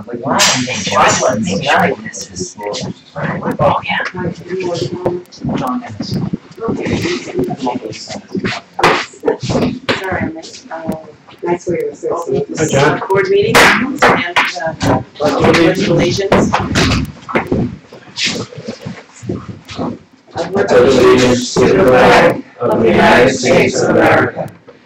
Wow, I wasn't thinking this is. Oh, yeah. John Ennis. Sorry, I missed. Nice where you were Hi, this John. board meeting and pledge allegiance. I pledge allegiance to the flag of the United States of America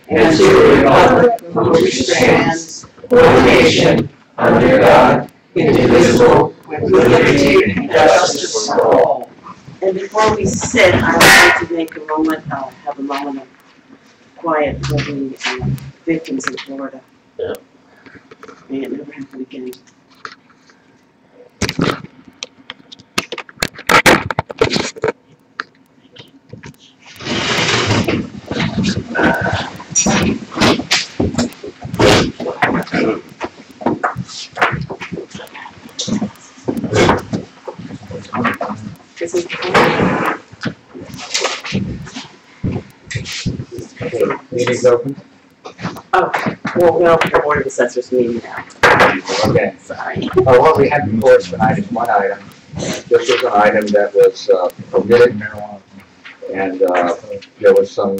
and to the republic for which it stands, one nation, under God, indivisible, with liberty and justice for all. And before we sit, I would like to make a moment, have a moment of quiet for the victims in Florida. Yeah. May it never happen again. Meeting's open? Oh, well, we're open the Board of Assessors meeting now. Okay. Sorry. What we have before us tonight is one item. This was an item that was omitted, and there was some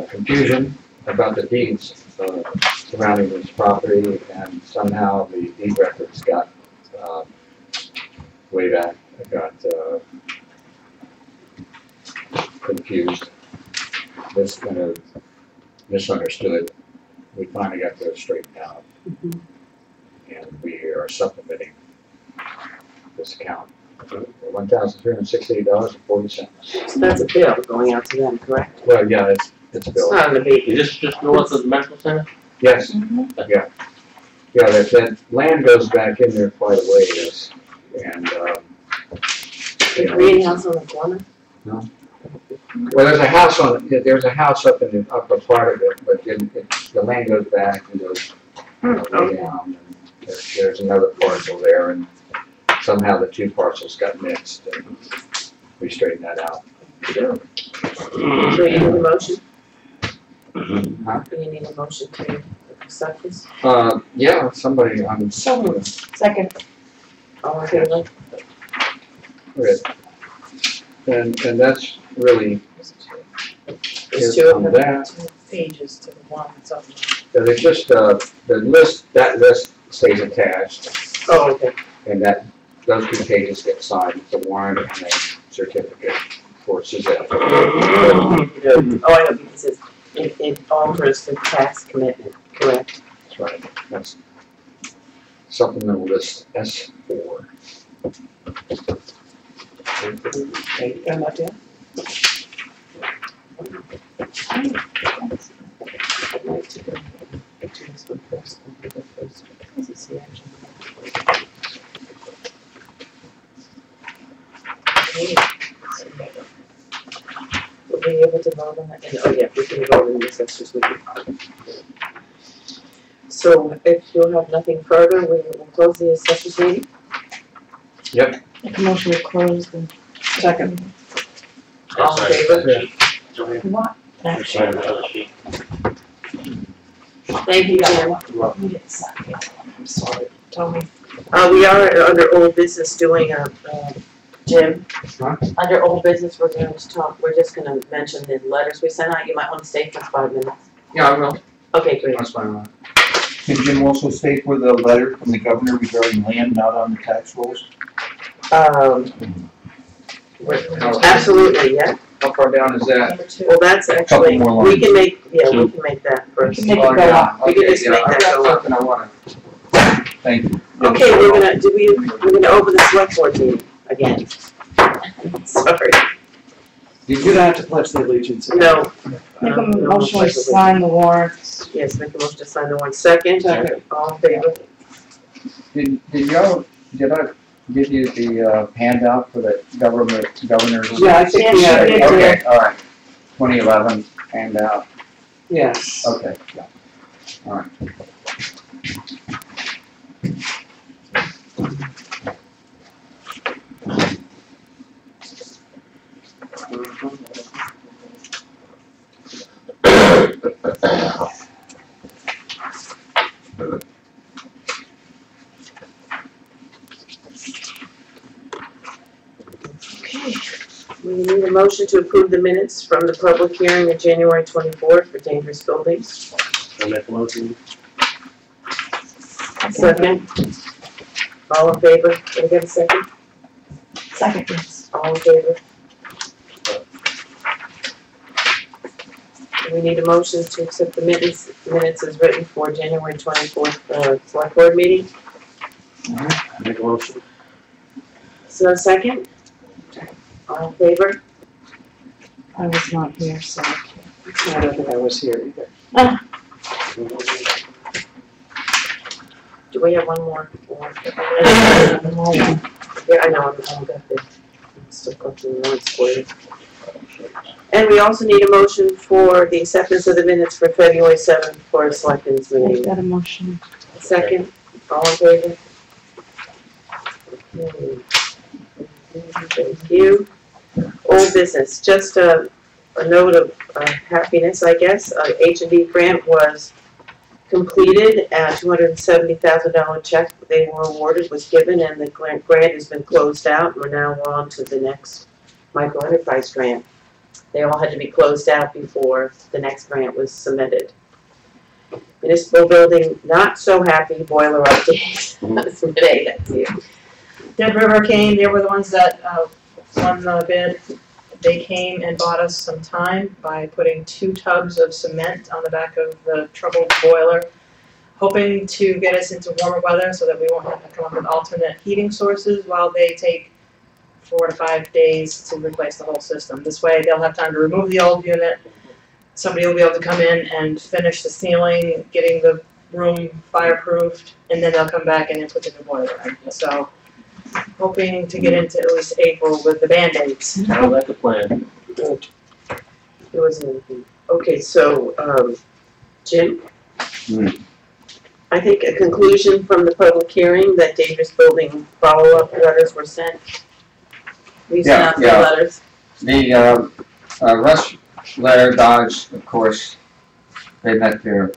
confusion about the deeds surrounding this property, and somehow the deed records got way back, got confused. This kind of misunderstood. We finally got those straightened out, and we are supplementing this account for $1,368.40. So that's a bill going out to them, correct? Well, yeah, it's It's billed. not on the baby. Is this just north of the medical center? Yes, yeah. Yeah, that land goes back in there quite a ways, and, The greenhouse on the corner? no. Well, there's a house up in the upper part of it, but then the land goes back and goes way down, and there's another parcel there, and somehow the two parcels got mixed, and we straightened that out. So you need a motion? Huh? Do you need a motion to accept this? Yeah, somebody, So moved. Second. All in favor? Good. And that's really There's it two on of them. that. 2 pages to the one that's up. There's just, the list, that list stays attached, Oh, okay. and those 2 pages get signed, it's a warrant and a certificate for Suzette. Oh, I know, because it alters the tax commitment, correct? That's right, that's supplemental list S4. Okay, you got that down? I'd like to go to this one first. I'll go first. This is the action. Okay. We'll be able to vote on that, and, oh yeah, we can vote in the assessors meeting. So if you'll have nothing further, we will close the assessors meeting. Yep. Make a motion to close the second. All in favor? What? Thank you, Jim. I'm sorry, Tony. We are under old business doing Jim. Huh? Under old business, we're just gonna mention the letters we sent out. You might want to stay for 5 minutes. Yeah, I will. Okay, great. That's fine. Can Jim also state for the letter from the governor regarding land not on the tax rolls? Absolutely, yeah. How far down is that? Number 2. Well, that's actually, more we lines. can make, yeah, we can make that first. You can make it go up. We can just make that go up. I wanna. Thank you. Okay, we're gonna open the select board meeting again. Sorry. You do not have to pledge the allegiance. No. Make a motion to sign the warrants. Yes, make a motion to sign the one second. All in favor? Did I give you the handout for the governor's? Yeah, I think we had it. Okay, all right. 2011 handout. Yes. Okay, yeah. All right. We need a motion to approve the minutes from the public hearing of January 24th for dangerous buildings. I'll make a motion. Second. All in favor? Can I get a second? Second, yes. All in favor? We need a motion to accept the minutes as written for January 24th, select board meeting. Make a motion. So second? All in favor? I was not here, so I can't. I don't think I was here either. Do we have one more? I'm all done. Yeah, I know, I'm got the, I'm still got the notes for you. And we also need a motion for the acceptance of the minutes for February 7th for a selectmen's Make meeting. that a motion. Second, all in favor? Okay. Thank you. Old business, just a note of happiness, I guess. H&D grant was completed, a $270,000 check they were awarded was given, and the grant has been closed out. We're now on to the next micro enterprise grant. They all had to be closed out before the next grant was submitted. Municipal building, not so happy, boiler update. Renee, that's you. Dead River came, they were the ones that won the bid. They came and bought us some time by putting 2 tubs of cement on the back of the troubled boiler, hoping to get us into warmer weather so that we won't have to come up with alternate heating sources while they take 4 to 5 days to replace the whole system. This way they'll have time to remove the old unit, somebody will be able to come in and finish the ceiling, getting the room fireproofed, and then they'll come back and then put the new boiler in. So, hoping to get into at least April with the Band-Aids. I like the plan. Good. There wasn't anything. Okay, so, Jim? I think a conclusion from the public hearing that dangerous building follow-up letters were sent. We sent out the Yeah. letters. The, Rush letter, Dodge, of course, they met their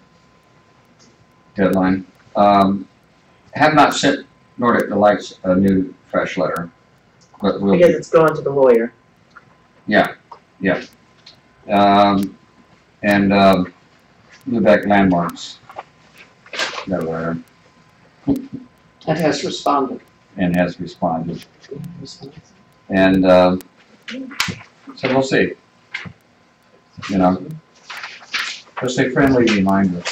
deadline. Have not sent Nordic Delights a new, fresh letter, but we'll. Because it's gone to the lawyer. And, Lubec Landmarks, got a letter, That has responded. and has responded. And, so we'll see. You know, just a friendly reminder.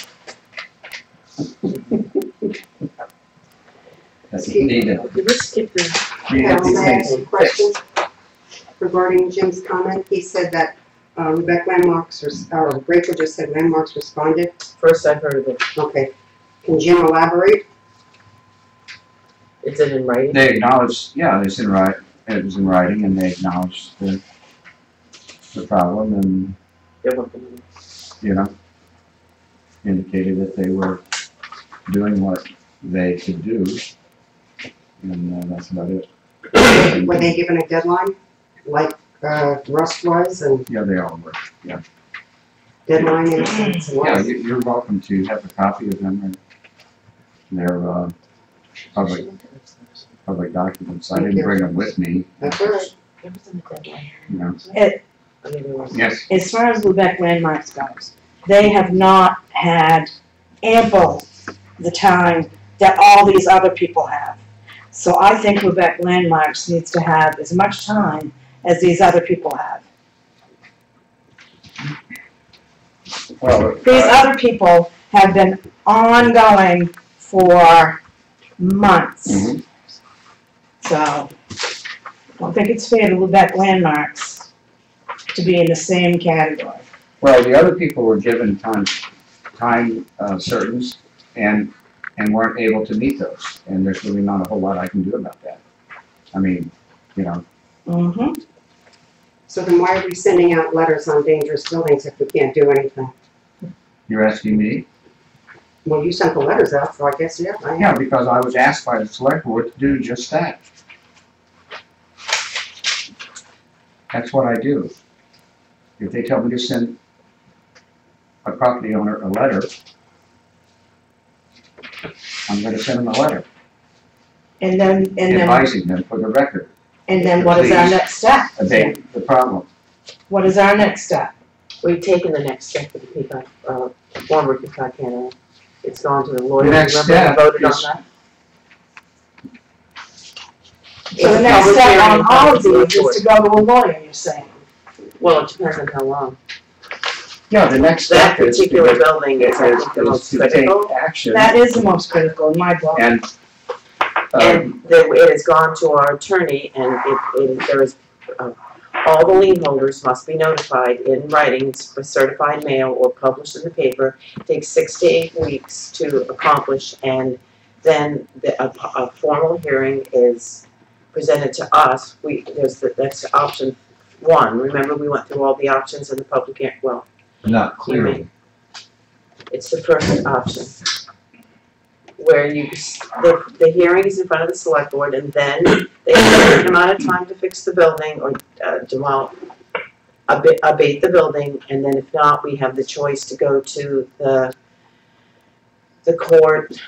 That you need to, Did we skip the? you get these May I ask things a question regarding Jim's comment? He said that Lubec Landmarks, or Rachel just said Landmarks responded. First I heard of it. Okay. Can Jim elaborate? Is it in writing? They acknowledged, yeah, it's in it was in writing, and they acknowledged the problem, and, They're working. you know, indicated that they were doing what they could do, and that's about it. Were they given a deadline, like Russ was, and Yeah, they all were. deadline in a sense? and Yeah, was? you're welcome to have a copy of them, and they're public documents. I didn't bring them with me, That's all right. It was in the deadline. you know. I mean, it was. Yes, As far as Lubec Landmarks goes, they have not had ample the time that all these other people have. So I think Lubec Landmarks needs to have as much time as these other people have. well, These other people have been ongoing for months. Mhm. So I don't think it's fair to Lubec Landmarks to be in the same category. well, the other people were given time certains, and weren't able to meet those, and there's really not a whole lot I can do about that. I mean, you know, Mm-hmm. So then why are we sending out letters on dangerous buildings if we can't do anything? you're asking me? Well, you sent the letters out, so I guess, yeah, I Yeah, have. because I was asked by the select board to do just that. That's what I do. If they tell me to send a property owner a letter, I'm gonna send them a letter And then, advising them for the record. And then what is our next step? abate the problem. What is our next step? We've taken the next step for the Peacock, former Peacock Canada. It's gone to the lawyer. The next Remember we step voted on is- that? So the next step on all of these is to go to a lawyer, you're saying? Well, it depends on how long. Yeah, the next That step is to particular get- building is, I think, the most to take critical. action That is the most critical in my book. and, And it has gone to our attorney, and there is, all the lien holders must be notified in writing, it's for certified mail or published in the paper. It takes 6 to 8 weeks to accomplish, and then a formal hearing is presented to us. That's option 1. Remember, we went through all the options in the public hearing, well, Not clearly. it's the first option. Where the hearing is in front of the select board, and then they have a certain amount of time to fix the building or abate the building, and then if not, we have the choice to go to the court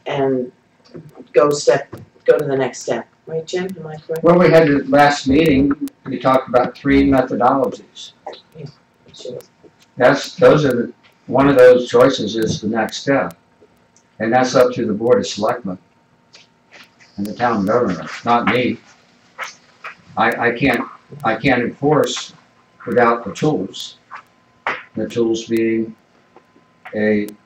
and go to the next step. Right, Jim? Am I correct? when we had the last meeting, we talked about 3 methodologies. Sure. One of those choices is the next step. And that's up to the Board of Selectmen and the town governor, not me. I can't enforce without the tools. The tools being an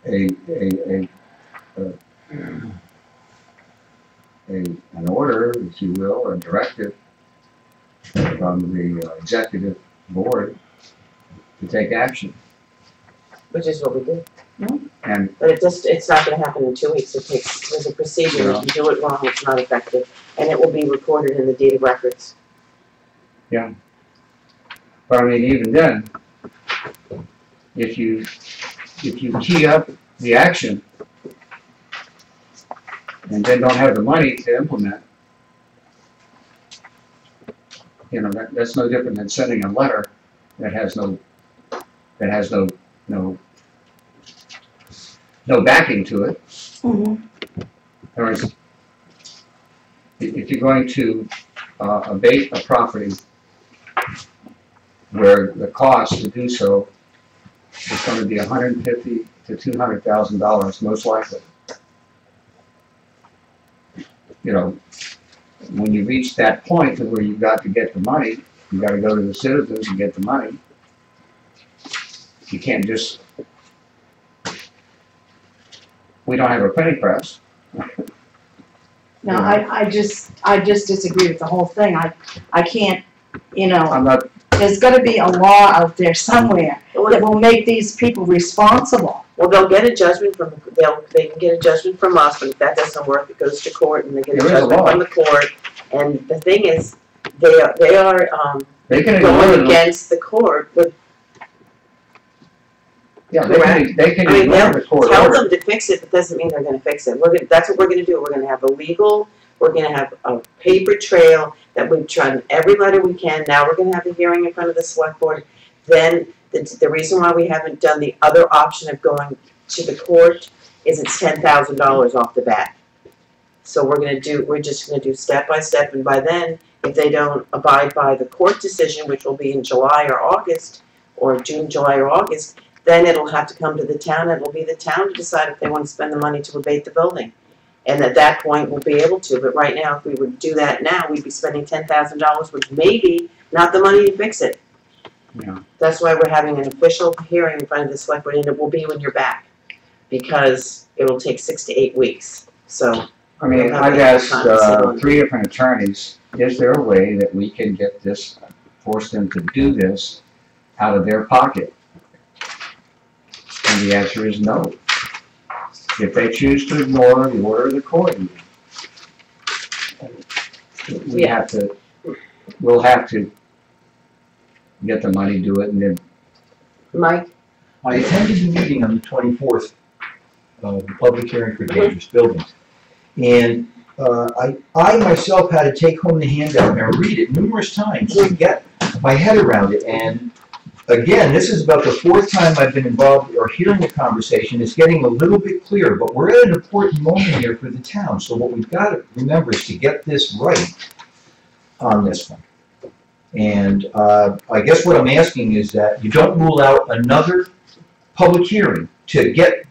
order, if you will, or a directive from the executive board to take action. Which is what we did. And But it's not gonna happen in 2 weeks. There's a procedure. If you do it wrong, it's not effective. And it will be recorded in the deed of records. but I mean, even then, if you key up the action and then don't have the money to implement, you know, that's no different than sending a letter that has no backing to it. Mhm. In other words, if you're going to abate a property where the cost to do so is going to be $150,000 to $200,000 most likely. You know, when you reach that point where you've got to get the money, you got to go to the citizens and get the money. You can't just. We don't have a printing press. No, I just disagree with the whole thing. I can't, you know, I'm not. there's gotta be a law out there somewhere that will make these people responsible. Well, they'll get a judgment they can get a judgment from us, but if that doesn't work, it goes to court and they get a There is a judgment law. from the court. And the thing is, they are They can going ignore. against the court with, Yeah, correct. they can I mean, ignore the court tell order. them to fix it, but doesn't mean they're gonna fix it. That's what we're gonna do. We're gonna have we're gonna have a paper trail that we've tried every letter we can. Now we're gonna have a hearing in front of the select board. Then the reason why we haven't done the other option of going to the court is it's $10,000 off the bat. So we're just gonna do step by step, and by then, if they don't abide by the court decision, which will be in July or August, or June, July, or August, then it'll have to come to the town, and it'll be the town to decide if they want to spend the money to abate the building. And at that point, we'll be able to, but right now, if we would do that now, we'd be spending $10,000, which may be not the money to fix it. Yeah. That's why we're having an official hearing in front of the select board, and it will be when you're back, because it will take 6 to 8 weeks, so. I mean, I've asked 3 different attorneys, is there a way that we can get this, force them to do this out of their pocket? And the answer is no. If they choose to ignore the order of the court, we'll have to get the money, do it, and then. Mike? I attended the meeting on the 24th, the public hearing for dangerous buildings. And I myself had to take home the handout and read it numerous times to get my head around it. And again, this is about the 4th time I've been involved or hearing the conversation. It's getting a little bit clearer, but we're at an important moment here for the town. So what we've got to remember is to get this right. on this one. And I guess what I'm asking is that you don't rule out another public hearing to get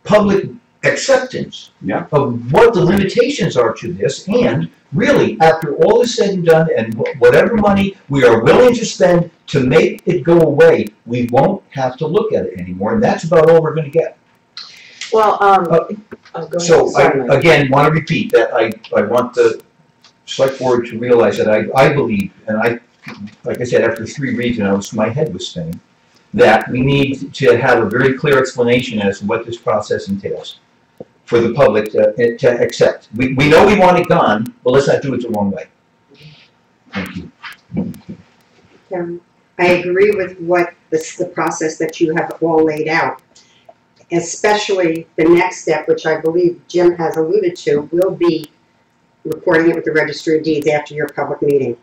public acceptance Yeah. of what the limitations are to this, and really, after all is said and done, and whatever money we are willing to spend to make it go away, we won't have to look at it anymore, and that's about all we're gonna get. Well, go ahead. So, Sorry, Mike. I, again, want to repeat that I want the select board to realize that I believe, and like I said, after 3 reads, my head was spinning, that we need to have a very clear explanation as to what this process entails for the public to accept. We know we want it gone, but let's not do it the wrong way. Thank you. I agree with what the process that you have all laid out, especially the next step, which I believe Jim has alluded to, will be recording it with the Registry of Deeds after your public meeting.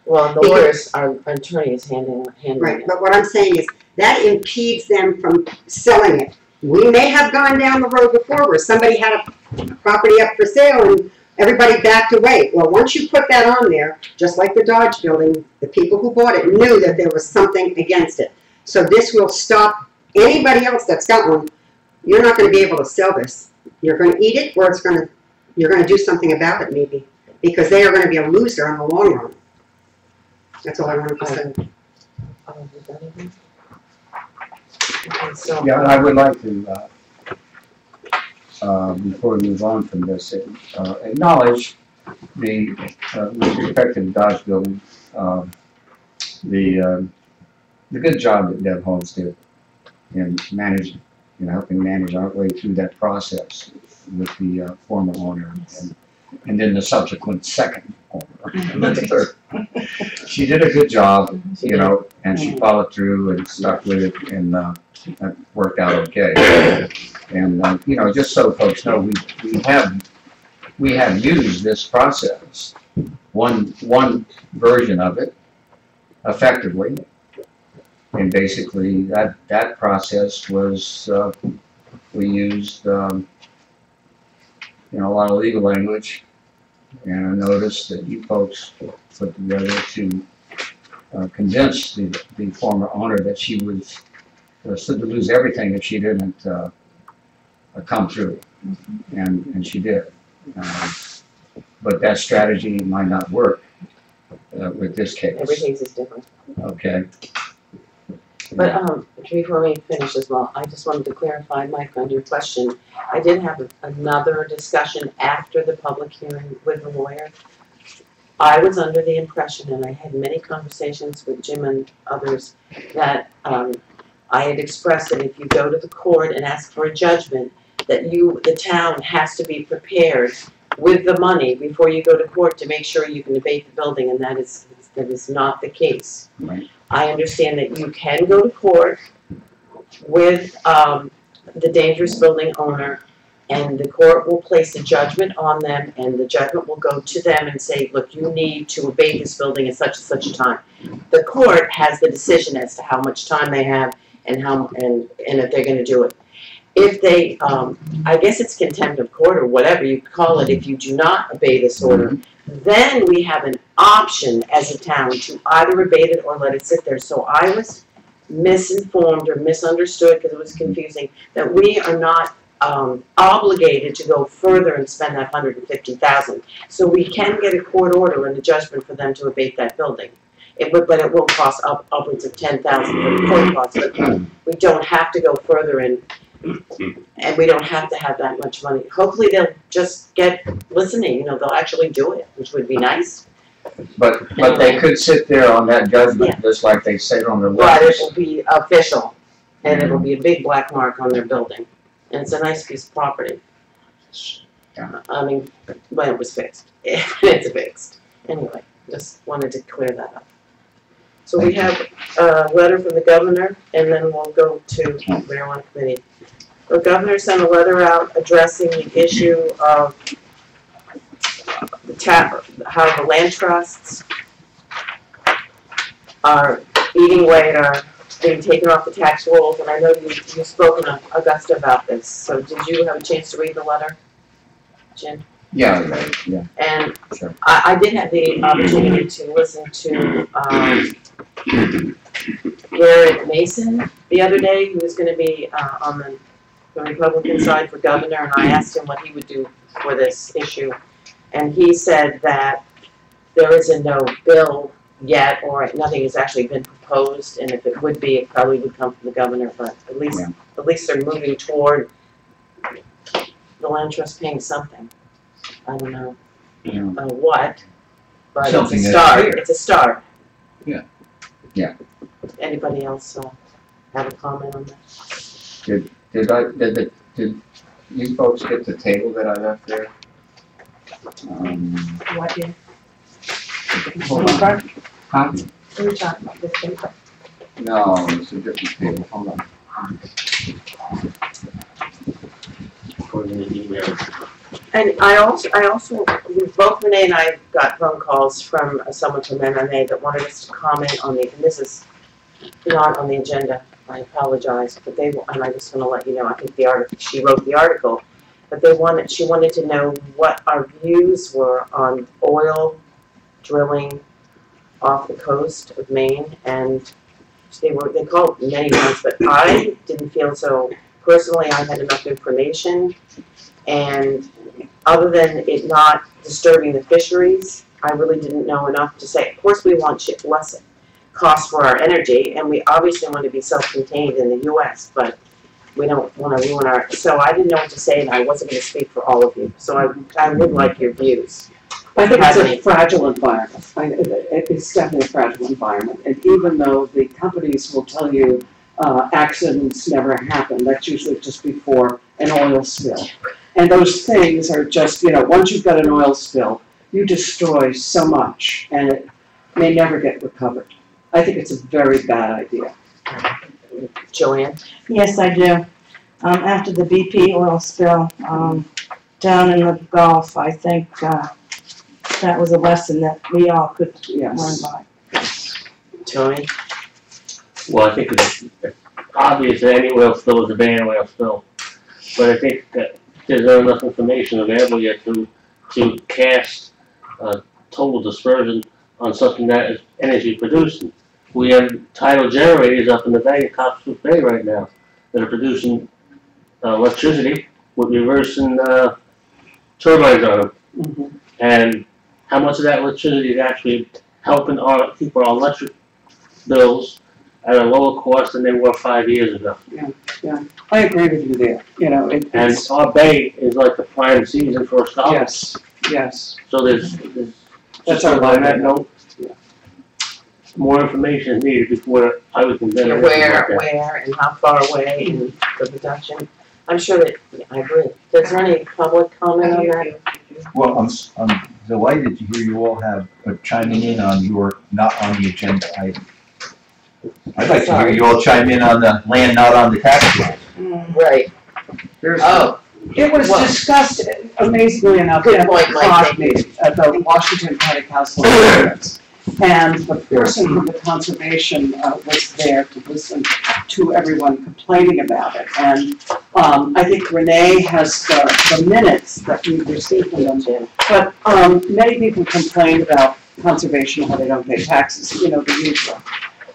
Well, the lawyers, our attorney is handling Right, it. but what I'm saying is that impedes them from selling it. We may have gone down the road before where somebody had a property up for sale and everybody backed away. Well, once you put that on there, just like the Dodge building, the people who bought it knew that there was something against it. So this will stop anybody else that's got one. You're not going to be able to sell this. You're going to eat it, or you're going to do something about it, maybe, because they are going to be a loser in the long run. That's all I wanted to say. Okay, so, Yeah, I would like to, before we move on from this, acknowledge with respect to the Dodge building, the good job that Deb Holmes did in helping manage our way through that process with the former owner and then the subsequent second owner, and then the third. She did a good job, and she followed through and stuck with it, and that worked out okay. And just so folks know, we have used this process, one version of it, effectively, and basically that process was we used a lot of legal language, and I noticed that you folks put together to convince the former owner that she was stood to lose everything if she didn't come through, and she did. But that strategy might not work with this case. every case is different. Okay. But before we finish as well, I just wanted to clarify, Mike, on your question. I did have another discussion after the public hearing with the lawyer. I was under the impression, and I had many conversations with Jim and others, that I had expressed that if you go to the court and ask for a judgment, that the town has to be prepared with the money before you go to court to make sure you can abate the building, and that is not the case. Right. I understand that you can go to court with the dangerous building owner, and the court will place a judgment on them, and the judgment will go to them and say, look, you need to abate this building at such and such a time. The court has the decision as to how much time they have and if they're going to do it. If they, I guess it's contempt of court or whatever you call it, if you do not obey this order, then we have an option as a town to either abate it or let it sit there. So I was misinformed or misunderstood, because it was confusing, that we are not obligated to go further and spend that $150,000. So we can get a court order and a judgment for them to abate that building. But it will cost upwards of $10,000 for the court costs. But we don't have to go further and we don't have to have that much money. Hopefully they'll just get listening, they'll actually do it, which would be nice. But they could sit there on that judgment, just like they said on their But it letters. will be official, and it'll be a big black mark on their building. And it's a nice piece of property. I mean, when it was fixed. It's fixed. Anyway, just wanted to clear that up. So we have a letter from the governor, and then we'll go to marijuana committee. The governor sent a letter out addressing the issue of how the land trusts are eating away and are being taken off the tax rolls, and I know you've spoken to Augusta about this. So did you have a chance to read the letter, Jim? Yeah, right, yeah. And Sure. I did have the opportunity to listen to, Garrett Mason the other day, who was gonna be, on the Republican side for governor, and I asked him what he would do for this issue. And he said that there is a no bill yet, or nothing has actually been proposed, and if it would be, it probably would come from the governor, but at least they're moving toward the land trust paying something. I don't know, what, but it's Something a that's start, fair. it's a start. Yeah. Yeah. Anybody else, have a comment on that? Did you folks get the table that I left there? What did? Hold on. Huh? We were talking about this paper. No, it's a different table, hold on. According to the email. And I also, both Renee and I got phone calls from someone from MMA that wanted us to comment on and this is not on the agenda, I apologize, but and I just wanna let you know, I think she wrote the article, but she wanted to know what our views were on oil drilling off the coast of Maine, and they called many times, but I didn't feel so. Personally, I had enough information, and other than it not disturbing the fisheries, I really didn't know enough to say. Of course, we want less cost for our energy, and we obviously want to be self-contained in the U.S., but we don't want to ruin so I didn't know what to say, and I wasn't going to speak for all of you, so I would like your views. I think it's a fragile environment. It's definitely a fragile environment, and even though the companies will tell you accidents never happen, that's usually just before an oil spill. And those things are just, once you've got an oil spill, you destroy so much, and it may never get recovered. I think it's a very bad idea. Joanne? Yes, I do. After the BP oil spill, down in the Gulf, I think, that was a lesson that we all could learn by. Tony? Well, I think it's obvious that any oil spill is a bad oil spill. But I think that there's not enough information available yet to cast total dispersion on something that is energy producing. We have tidal generators up in the bay, Copswood Bay right now, that are producing electricity with reversing turbines on them. Mm-hmm. And how much of that electricity is actually helping keep our electric bills at a lower cost than they were 5 years ago. Yeah, I agree with you there. And our bay is like the prime season for scallops. Yes. So there's That's our on that line. note, more information is needed before I would consider Where, and how far away, and the production. I'm sure that, I agree. Is there any public comment on that? Well, I'm delighted to hear you all have chiming in on your not on the agenda item. I'd like to hear you all chime in on the land not on the tax rolls. Right. It was discussed, amazingly enough, Good at point, the Mike, COG thank you. meeting, at the Washington County Council of Governments. And the person from the conservation was there to listen to everyone complaining about it. And I think Renee has the minutes that we received from them. But many people complained about conservation, how they don't pay taxes, the usual.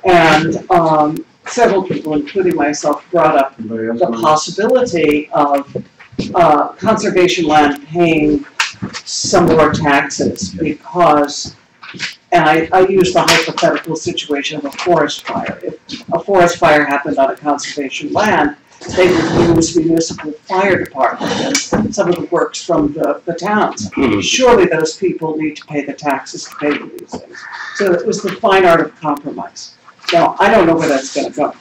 And several people, including myself, brought up the possibility of conservation land paying some more taxes because, and I use the hypothetical situation of a forest fire. If a forest fire happened on a conservation land, they would use municipal fire department and some of the works from the towns. Surely those people need to pay the taxes to pay for these things. So it was the fine art of compromise. Now, I don't know where that's gonna go.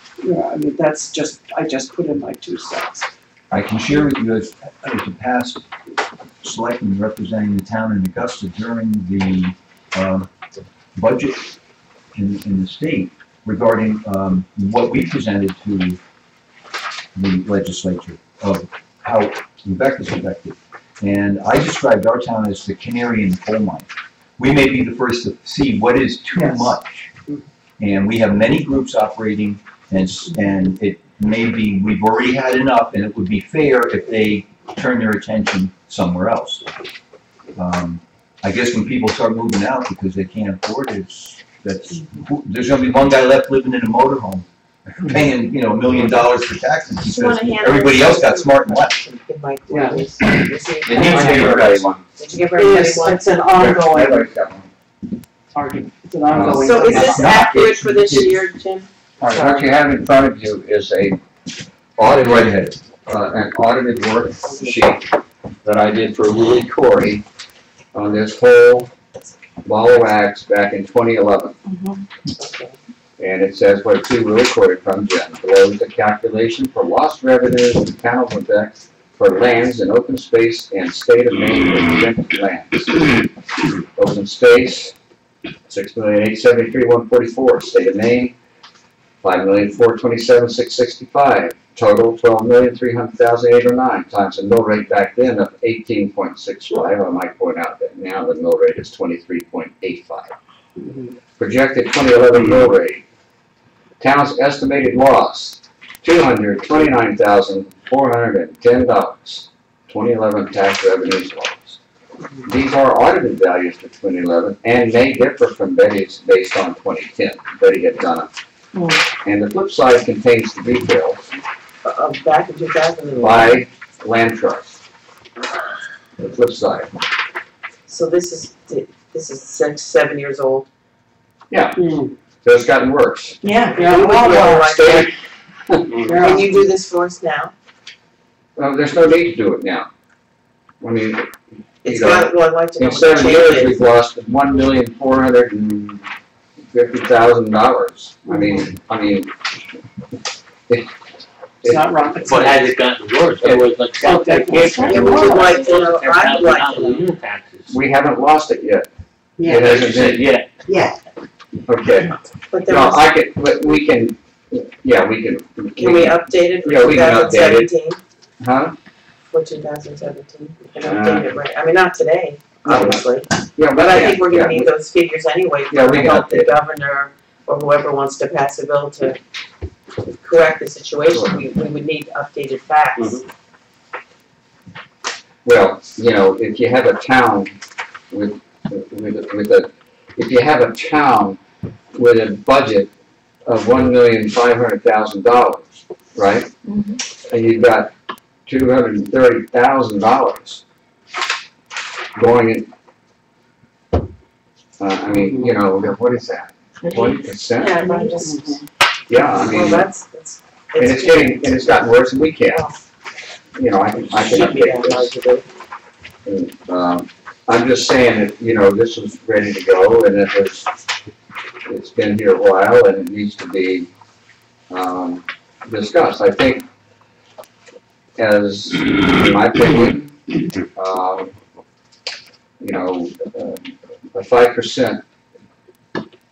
I mean, I just put in my 2 cents. I can share with you as a past selectman representing the town in Augusta during the budget in the state regarding what we presented to the legislature of how Lubec is affected. And I described our town as the canary in the coal mine. We may be the first to see what is too much. And we have many groups operating, and it may be we've already had enough, and it would be fair if they turn their attention somewhere else. I guess when people start moving out because they can't afford it, there's gonna be one guy left living in a motorhome, paying, $1 million for taxes Do you wanna because hand everybody this else to- got smart and left. Give Mike Yeah. one of these. And he's Everybody one. Did you give everybody It's, one? it's an ongoing Everybody's got one. argument, it's an ongoing. So is this It's not- accurate for this it's- year, Jim? All right, what you have in front of you is an audited worksheet that I did for Willie Corey on this whole ball of wax back in 2011. Okay. And it says where Willie Corey comes in. Below is the calculation for lost revenues in the town of Lubec for lands in open space and state of Maine exempt lands. Open space, 6,873,144. State of Maine, 5,427,665. Total, 12,300,809 times the mill rate back then of 18.65. I might point out that now the mill rate is 23.85. Projected 2011 mill rate. Town's estimated loss, $229,410. 2011 tax revenues lost. These are audited values for 2011 and may differ from Betty's based on 2010. Betty had done it. And the flip side contains the details Back in 2011. by land trust. The flip side. So this is 7 years old. So it's gotten worse. Yeah. Yeah, State- Can you do this for us now? there's no need to do it now. I mean, It's You know, got, well, I'd like to know in what the 7 years, change we've is. lost $1,450,000. I mean, It's not rocket But science. has it gotten worse? In other words, like, Oh, definitely. Yeah, would you like to know, I'd like to know. Unit taxes. we haven't lost it yet. Yeah. It As you hasn't said, been, yeah. Yeah, okay. But there No, was, I can, but we can, yeah, we can. can we update it for Yeah, we can update it. 2017? Huh? For 2017, we can update it, right? I mean, not today, obviously, Yeah, but I yeah, think we're gonna yeah, need those figures anyway Yeah, to we can help the update it. governor or whoever wants to pass a bill to correct the situation. We would need updated facts. Well, if you have a town with if you have a town with a budget of $1,500,000, right? And you've got $230,000 going in. I mean, what is that? 20%? Yeah, but just, Yeah, I well, mean, that's, and it's gotten worse, and we can't. I can Should be update that hard this. to do. And, I'm just saying that, this was ready to go, and it's been here a while, and it needs to be, discussed. I think, in my opinion, a 5%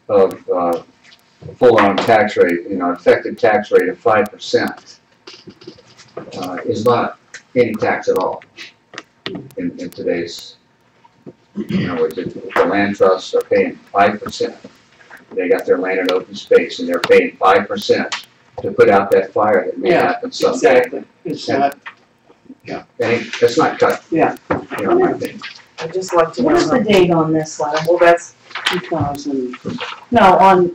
of, full-on tax rate, effective tax rate of 5%, is not any tax at all in today's, the land trusts are paying 5%. They got their land in open space and they're paying 5% to put out that fire that may Yeah, happen someday. Exactly, it's not, That's not cut. Yeah. I think. I'd just like to know. What is the date on this letter? Well, that's, 2000, No, on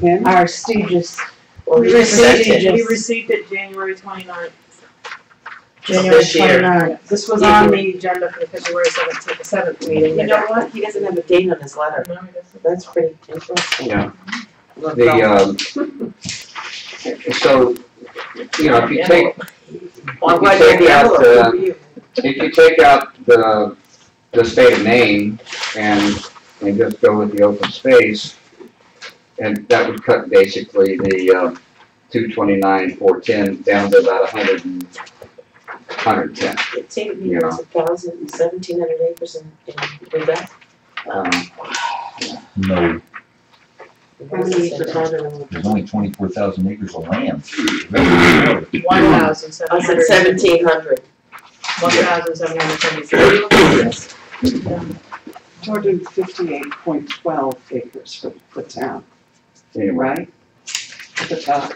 him? our prestigious, well, we Received received it. We received it January 29th. January This year. 29th. This was on the agenda for the February 7th meeting. You know what? He doesn't have a date on his letter. No, he doesn't. That's pretty interesting. Yeah. Well, So, if you take, I'm if glad you you take out, have the envelope. if you take out the state of Maine and just go with the open space, and that would cut basically the 229,410 down to about 110. It seemed to me it was 1,700 acres in Lubec. No, I there's only 24,000 acres of land. 1,700. said 1,700. 1,773. 258.12 acres for town, Anyway, right? At the top.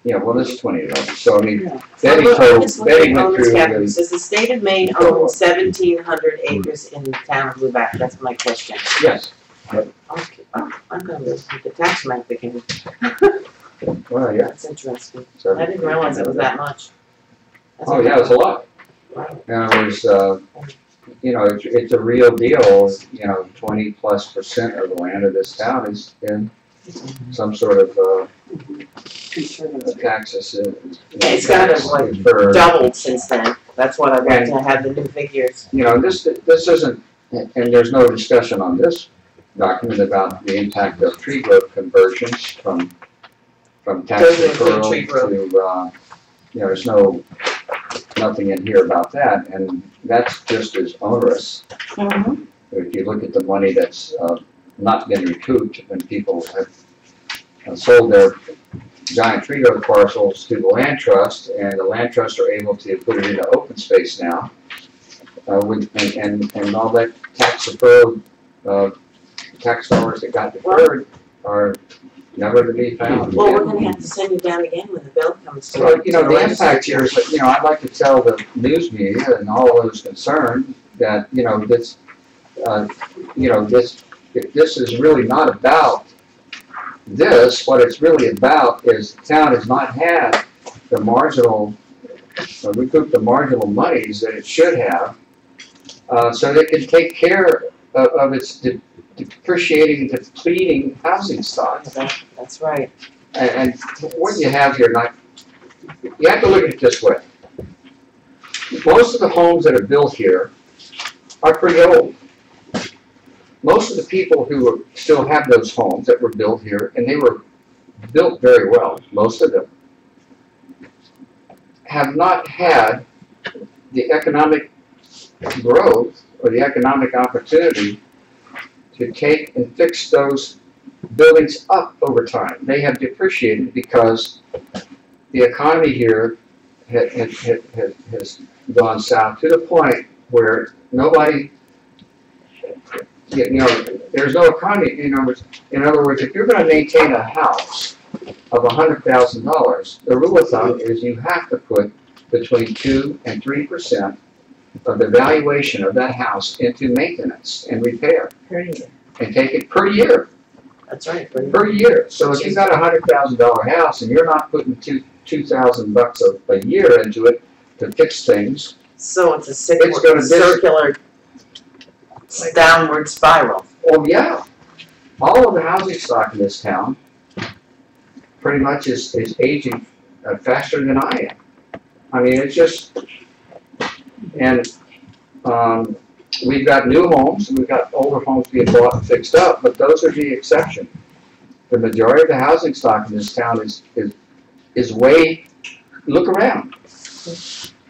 Yeah, well, this is 2011, so I mean, Yeah. Betty Look, told, this one Betty went owns through Catherine. the, Says the state of Maine owns 1,700 acres in the town of Lubec, that's my question. yes, Okay, I'm gonna look at the tax map again, well, yeah. that's interesting. So- I didn't realize it was that much. That's Oh, yeah, it's a lot. Wow. And it was, you know, it's a real deal, you know, 20+% of the land of this town is in some sort of, Conservative. taxes. It's gotta have, like, for, doubled since then, that's what I'd like to have the new figures. you know, this isn't, and there's no discussion on this document about the impact of tree growth conversions from tax Doesn't include deferral tree growth. to, you know, there's nothing in here about that, and that's just as onerous. Mhm. If you look at the money that's not been recouped when people have sold their giant tree growth parcels to the land trust, and the land trust are able to put it into open space now, and all that tax deferred, tax dollars that got deferred are never to be found. Well, we're gonna have to send you down again when the bill comes to. Well, you know, to the legislature. impact here is that, you know, I'd like to tell the news media and all those concerned that, you know, this, you know, this is really not about this. What it's really about is the town has not had the marginal, recouped the marginal monies that it should have, so that it can take care of its depreciating, depleting housing stock. That's right. And what you have here, you have to look at it this way. Most of the homes that are built here are pretty old. Most of the people who still have those homes that were built here, and they were built very well, most of them, have not had the economic growth or the economic opportunity to take and fix those buildings up over time. They have depreciated because the economy here has gone south to the point where nobody, you know, there's no economy. You know, in other words, if you're going to maintain a house of $100,000, the rule of thumb is you have to put between 2 and 3% of the valuation of that house into maintenance and repair. Per year. And take it per year. That's right. Per year. So if you've got a $100,000 house and you're not putting $2,000 a year into it to fix things, So it's a It's gonna circular downward spiral. oh yeah, all of the housing stock in this town pretty much is aging faster than I am. I mean, it's just, and we've got new homes and we've got older homes being bought and fixed up, but those are the exception. The majority of the housing stock in this town is way, look around.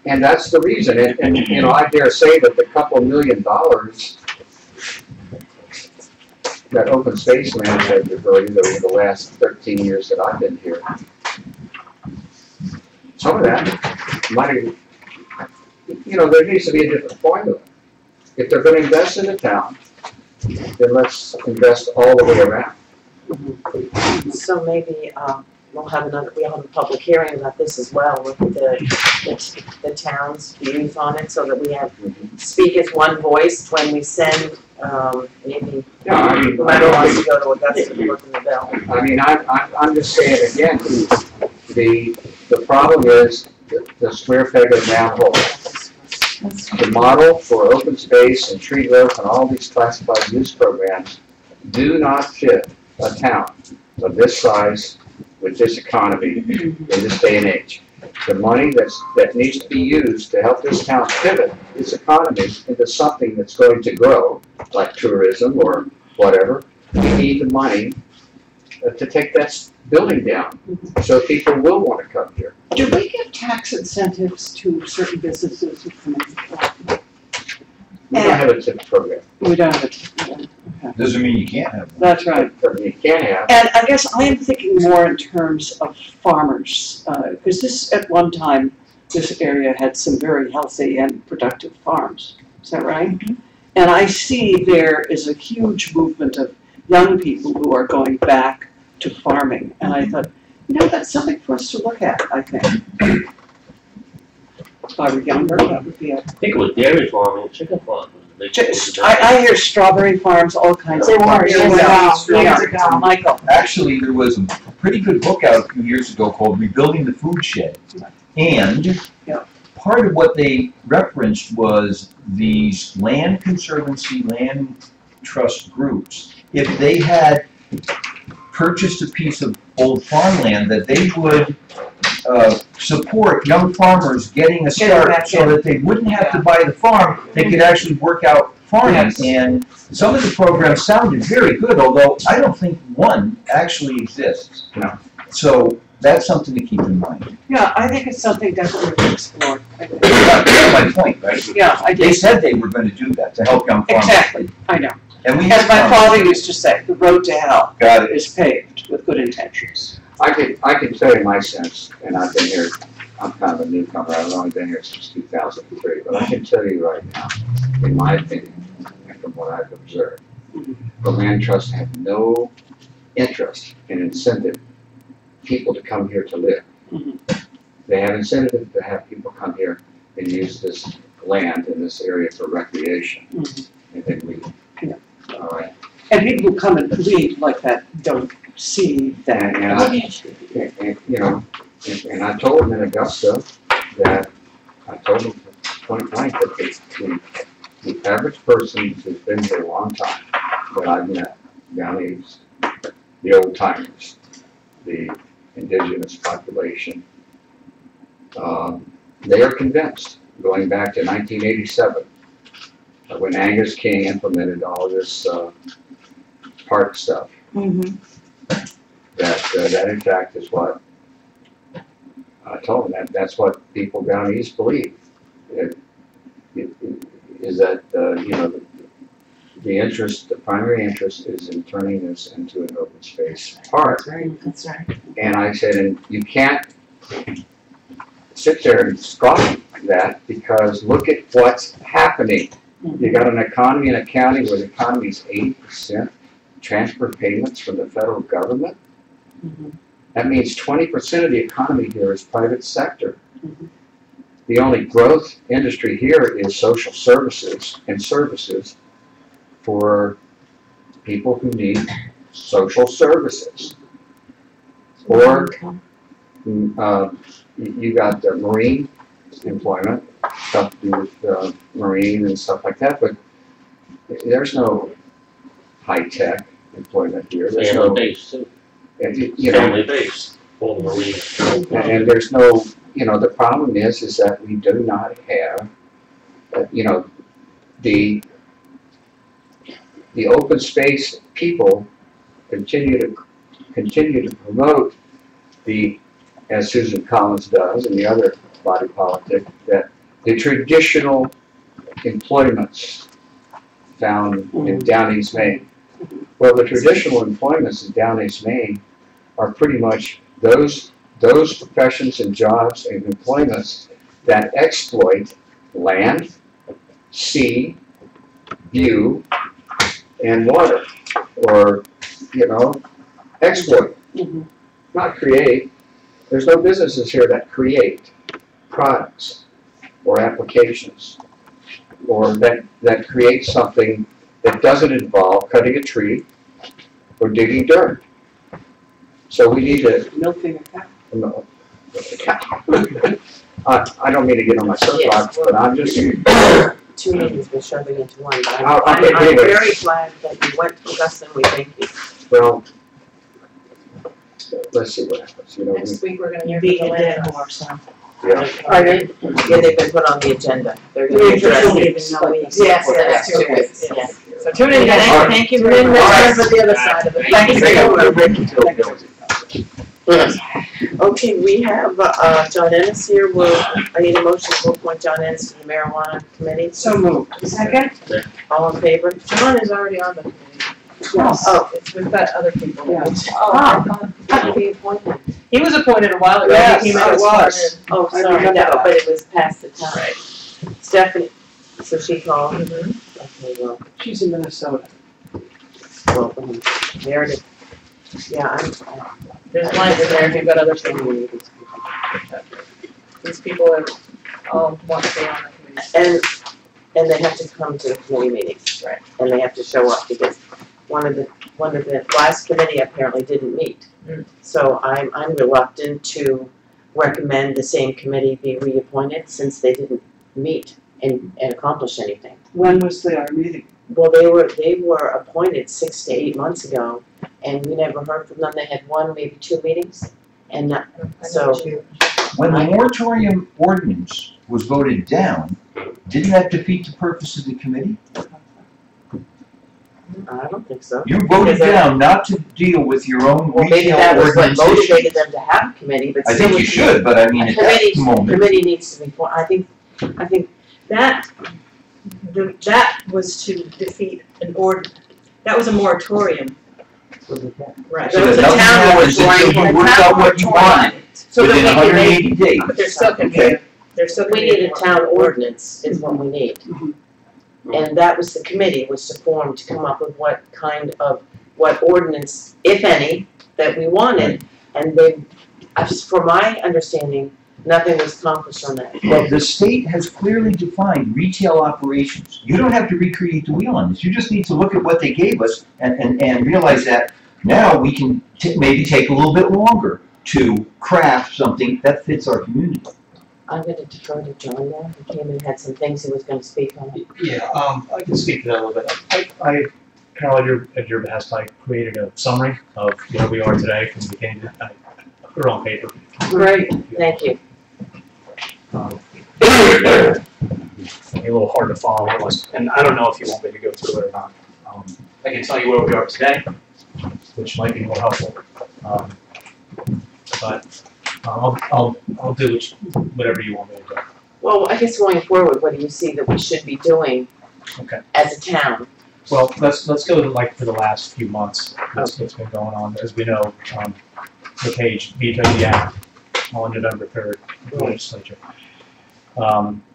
And that's the reason, and you know, I dare say that the couple $1 million that open space land has diverted over the last 13 years that I've been here, some of that money, you know, there needs to be a different formula. If they're going to invest in the town, then let's invest all the way around. So maybe, we'll have a public hearing about this as well, with the town's views on it, so that we have, speak as one voice when we send, maybe, Yeah, I mean, whoever wants to go to Augusta to look in the bill. I mean, I'm just saying again, the problem is the square peg in the round hole. The model for open space and tree growth and all these classified use programs do not fit a town of this size with this economy in this day and age. The money that needs to be used to help this town pivot its economy into something that's going to grow, like tourism or whatever, we need the money to take that building down, so people will want to come here. Do we give tax incentives to certain businesses who come in? We don't have a tip program, We don't have it. Doesn't mean you can't have one. That's right. but you can have. And I guess I am thinking more in terms of farmers, because this, at one time, this area had some very healthy and productive farms. Is that right? And I see there is a huge movement of young people who are going back to farming. And I thought, No, that's something for us to look at, I think. If I were younger, that would be a. I think it was dairy farming, chicken farm was the big. I hear strawberry farms, all kinds They of. were farms. years ago. Michael. Actually, there was a pretty good book out a few years ago called Rebuilding the Food Shed. And Yeah. part of what they referenced was these land conservancy, land trust groups. If they had purchased a piece of old farmland, that they would support young farmers getting a start back so that they wouldn't have to buy the farm, they could actually work out farming. Yes. And some of the programs sounded very good, although I don't think one actually exists. No. So that's something to keep in mind. Yeah, I think it's something definitely to explore. I think. That's my point, right? Yeah, I They did. said they were going to do that, to help young farmers. Exactly, I know. And we As my have father used to say, the road to hell got it. is paved with good intentions. I can tell you my sense, and I've been here, I'm kind of a newcomer, I've only been here since 2003, but I can tell you right now, in my opinion, and from what I've observed, the land trusts have no interest in incentive people to come here to live. Mhm. They have incentive to have people come here and use this land in this area for recreation, Mhm. and then leave. Yeah. All right, And people who come and leave like that don't see that. and, you know, and I told them in Augusta that, I told them point blank that the average person who's been here a long time that I've met, down east, the old timers, the indigenous population, they are convinced, going back to 1987, when Angus King implemented all this park stuff, Mhm. that in fact is what I told them, that's what people down east believe. Is that, you know, the interest, the primary interest is in turning this into an open space park. That's right. And I said, and you can't sit there and scoff that, because look at what's happening. You got an economy in a county where the economy is 80% transfer payments from the federal government. That means 20% of the economy here is private sector. The only growth industry here is social services and services for people who need social services. Or you got marine employment, stuff to do with marine and stuff like that, but there's no high-tech employment here. There's Family no, base too, you know, family base, for the marine. and there's no, you know, the problem is that we do not have, you know, the open space people continue to promote the, as Susan Collins does and the other body politic, that the traditional employments found in Down East Maine. Well, the traditional employments in Down East Maine are pretty much those professions and jobs and employments that exploit land, sea, view, and water, or, you know, exploit, not create. There's no businesses here that create products or applications, or that create something that doesn't involve cutting a tree or digging dirt. So we need to, Milking a cow. no, I don't mean to get on my soapbox, but I'm just, 2 meetings we're shoving into one, but Oh, I'm okay, anyways. very glad that you went to Augusta, and we thank you. well, let's see what happens, you know. Next week, we're gonna hear Beat from the a dead land. horse, so. Yeah. Are they? Yeah, they've been put on the agenda. They're gonna be addressed. Yes, Yes, the next 2 weeks, yes. yes. So tune in, All guys, right. thank you very much. All For the other side of it. Thank you so much. Thank Okay, we have, John Ennis here, I need a motion to appoint John Ennis to the marijuana committee. So moved. Second? All in favor? John is already on the committee. Yes. Oh, We've got other people. Yeah. the appointment. He was appointed a while ago. Yes, He came it out as was. Oh, I sorry, remember no, that. but it was past the time. Stephanie, so she called. Mm-hmm. Okay, well, She's in Minnesota. welcome. Meredith. Yeah, There's lines in there if you've got other things. These people are all want to be on the committee. And they have to come to the committee meetings. Right. And they have to show up because one of the last committee apparently didn't meet. Mm. So I'm reluctant to recommend the same committee be reappointed since they didn't meet and accomplish anything. When was their meeting? Well, they were appointed 6 to 8 months ago, and we never heard from them. They had one, maybe 2 meetings, and not, so. When the moratorium ordinance was voted down, didn't that defeat the purpose of the committee? I don't think so. You voted down not to deal with your own Well, maybe retail that was what ordinance motivated issues. them to have a committee, but I still. think you should, but I mean, at that moment. Committee needs to be formed. I think That was to defeat an that was a moratorium. Right. So There was that a nothing town happens until moratorium. you work out what you wanted So within that we can make, 180 days. But there still can be, Okay. we need a town ordinance is what we need. And that was the committee was to form to come up with what ordinance, if any, that we wanted. And from my understanding, nothing was accomplished on that. Well, the state has clearly defined retail operations. You don't have to recreate the wheel on this. You just need to look at what they gave us and realize that now we can maybe take a little bit longer to craft something that fits our community. I'm gonna defer to John now. He came and had some things he was gonna speak on. Yeah, I can speak to that a little bit. Carol, at your behest, I created a summary of where we are today from the beginning. I put it on paper. Great, thank you. A little hard to follow, and I don't know if you want me to go through it or not. I can tell you where we are today, which might be more helpful. But I'll do whatever you want me to do. Well, I guess going forward, what do you see that we should be doing Okay. as a town? Well, let's go to for the last few months. What's been going on? As we know, LePage vetoed the act on November 3rd in the legislature,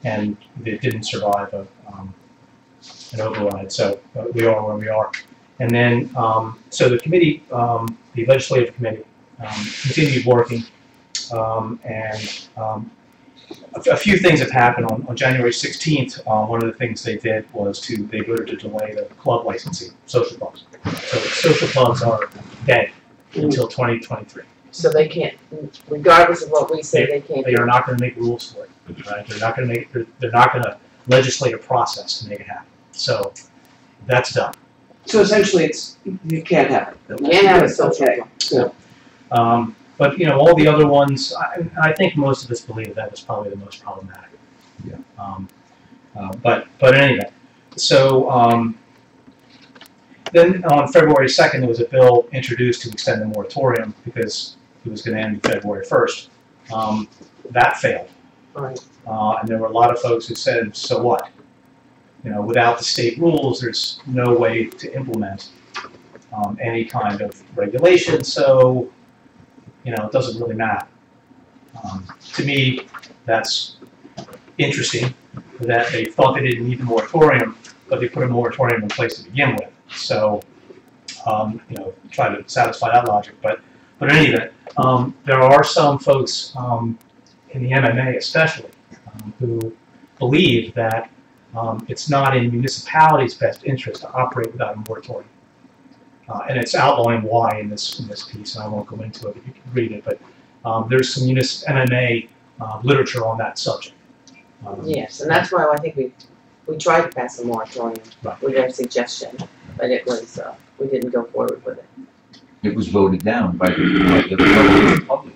and it didn't survive an override. So we are where we are. And then, so the committee, the legislative committee, continued working, and a few things have happened. On January 16th, one of the things they did was they voted to delay the club licensing, social clubs. So social clubs are dead until 2023. So they can't, regardless of what we say, they can't. They are not going to make rules for it, right? They're not going to they're not going to legislate a process to make it happen. So that's done. So essentially, you can't have it. You can't have a social Okay. club. But all the other ones, I think most of us believe that was probably the most problematic. Yeah. But in any event, so then on February 2nd, there was a bill introduced to extend the moratorium because it was going to end February 1st. That failed. Right. And there were a lot of folks who said, so what? Without the state rules, there's no way to implement any kind of regulation, so it doesn't really matter. To me, that's interesting that they thought they didn't need the moratorium, but they put a moratorium in place to begin with. So, try to satisfy that logic. But in any event, there are some folks in the MMA especially who believe that it's not in municipalities' best interest to operate without a moratorium. And it's outlined why in this piece, and I won't go into it, but you can read it. But there's some MMA literature on that subject. Yes, and that's why I think we tried to pass a moratorium with their suggestion, but it was, we didn't go forward with it. It was voted down by the public.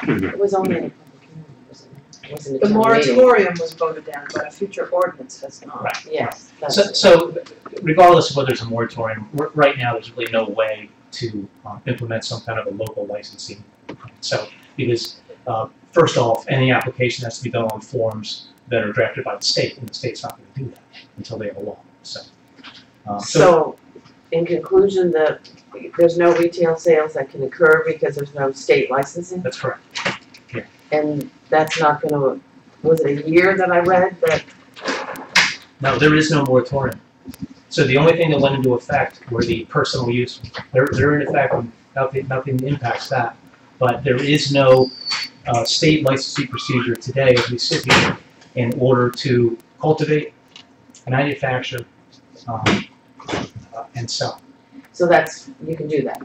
It was only in a public hearing, wasn't it? It wasn't a The town meeting. moratorium was voted down, but a future ordinance has not. Right. Yes. that's- So regardless of whether there's a moratorium, right now there's really no way to implement some kind of a local licensing. So because first off, any application has to be done on forms that are drafted by the state, and the state's not going to do that until they have a law. So in conclusion, there's no retail sales that can occur because there's no state licensing? that's correct. And that's not gonna, was it a year that I read that? No, there is no moratorium. So the only thing that went into effect were the personal use. They're in effect, nothing impacts that. But there is no state licensing procedure today as we sit here in order to cultivate, manufacture, and sell. So that's, you can do that.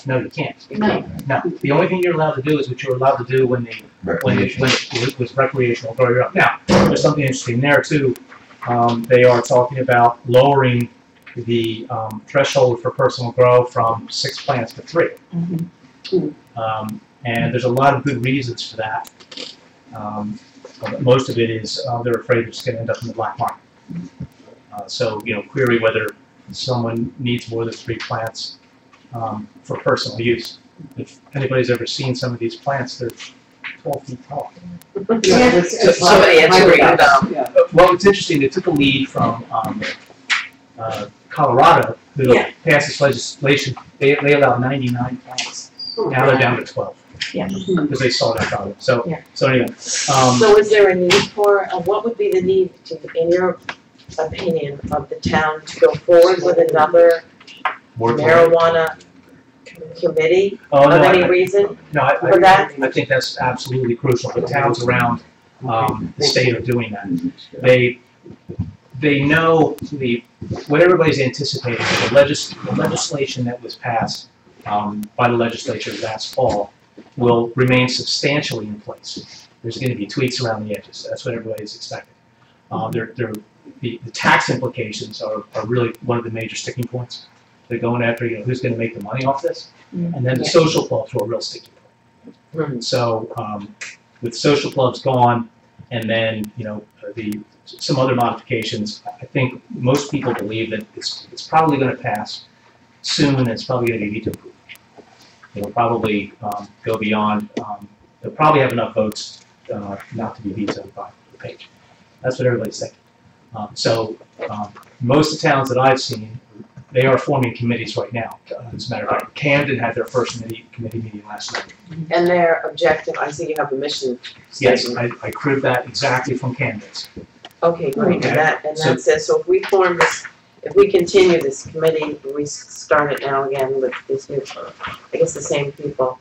No, you can't. You can't. No, the only thing you're allowed to do is what you're allowed to do when it was recreational growing up. Now, there's something interesting there too. They are talking about lowering the threshold for personal grow from 6 plants to 3. And there's a lot of good reasons for that. But most of it is they're afraid it's going to end up in the black market. So, query whether someone needs more than 3 plants for personal use. If anybody's ever seen some of these plants, they're 12 feet tall. Somebody has to bring it down. Yeah. Well, it's interesting, they took a lead from Colorado, who passed this legislation. They allowed 99 plants. Now they're down to 12. Yeah. Because they saw that problem. So anyway. So is there a need for, what would be the need, in your opinion, of the town to go forward with another marijuana committee of any reason for that? I think that's absolutely crucial. The towns around the state are doing that. They know what everybody's anticipating. The legislation that was passed by the legislature last fall will remain substantially in place. There's going to be tweaks around the edges. That's what everybody's expecting. The tax implications are really one of the major sticking points. They're going after, who's going to make the money off this, and then the social clubs were a real sticky point. So with social clubs gone, and then some other modifications, I think most people believe that it's probably going to pass soon, and it's probably going to be veto proof. It'll probably go beyond. They'll probably have enough votes not to be vetoed by the page. That's what everybody's thinking. Most of the towns that I've seen, they are forming committees right now. As a matter of fact, Camden had their first committee meeting last night. And their objective, I see you have a mission Yes, statement. I cribbed that exactly from Camden's. Okay, great, Okay. and that says, so if we form this, if we continue this committee, we start it now again with this new, I guess the same people,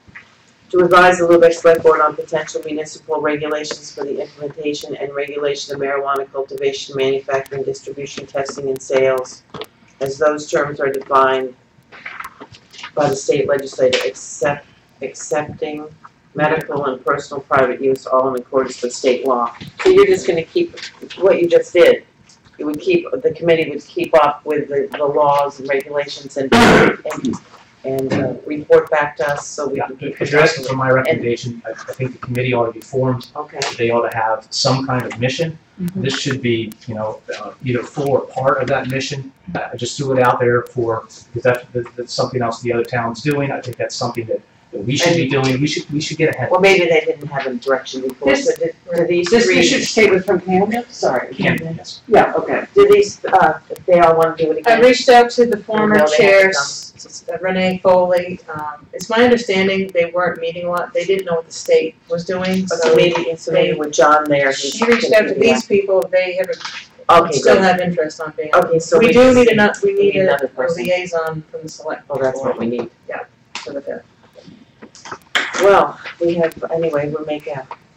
to advise the Lubec Select Board on potential municipal regulations for the implementation and regulation of marijuana cultivation, manufacturing, distribution, testing, and sales, as those terms are defined by the state legislature, accepting medical and personal private use, all in accordance with state law. So you're just gonna keep what you just did. You would keep, the committee would keep up with the laws and regulations and report back to us so we can. If you're asking for my recommendation, I think the committee ought to be formed. Okay. They ought to have some kind of mission. This should be, either full or part of that mission. I just threw it out there because that's something else the other town's doing. I think that's something that we should be doing. We should get ahead. Well, maybe they didn't have a direction before, so do these This three? you should stay with from Camden? Sorry. Camden, yes. Yeah, okay. Do these, if they all wanna do it I again? reached out to the former No, they haven't chairs, Renee Foley. It's my understanding they weren't meeting a lot. They didn't know what the state was doing, So maybe with John there. She reached out to these people. They have, Okay, still good. have interest on being. Okay, so We do need a another person. liaison from the select. Oh, that's what we need. For the fifth. Well, we'll make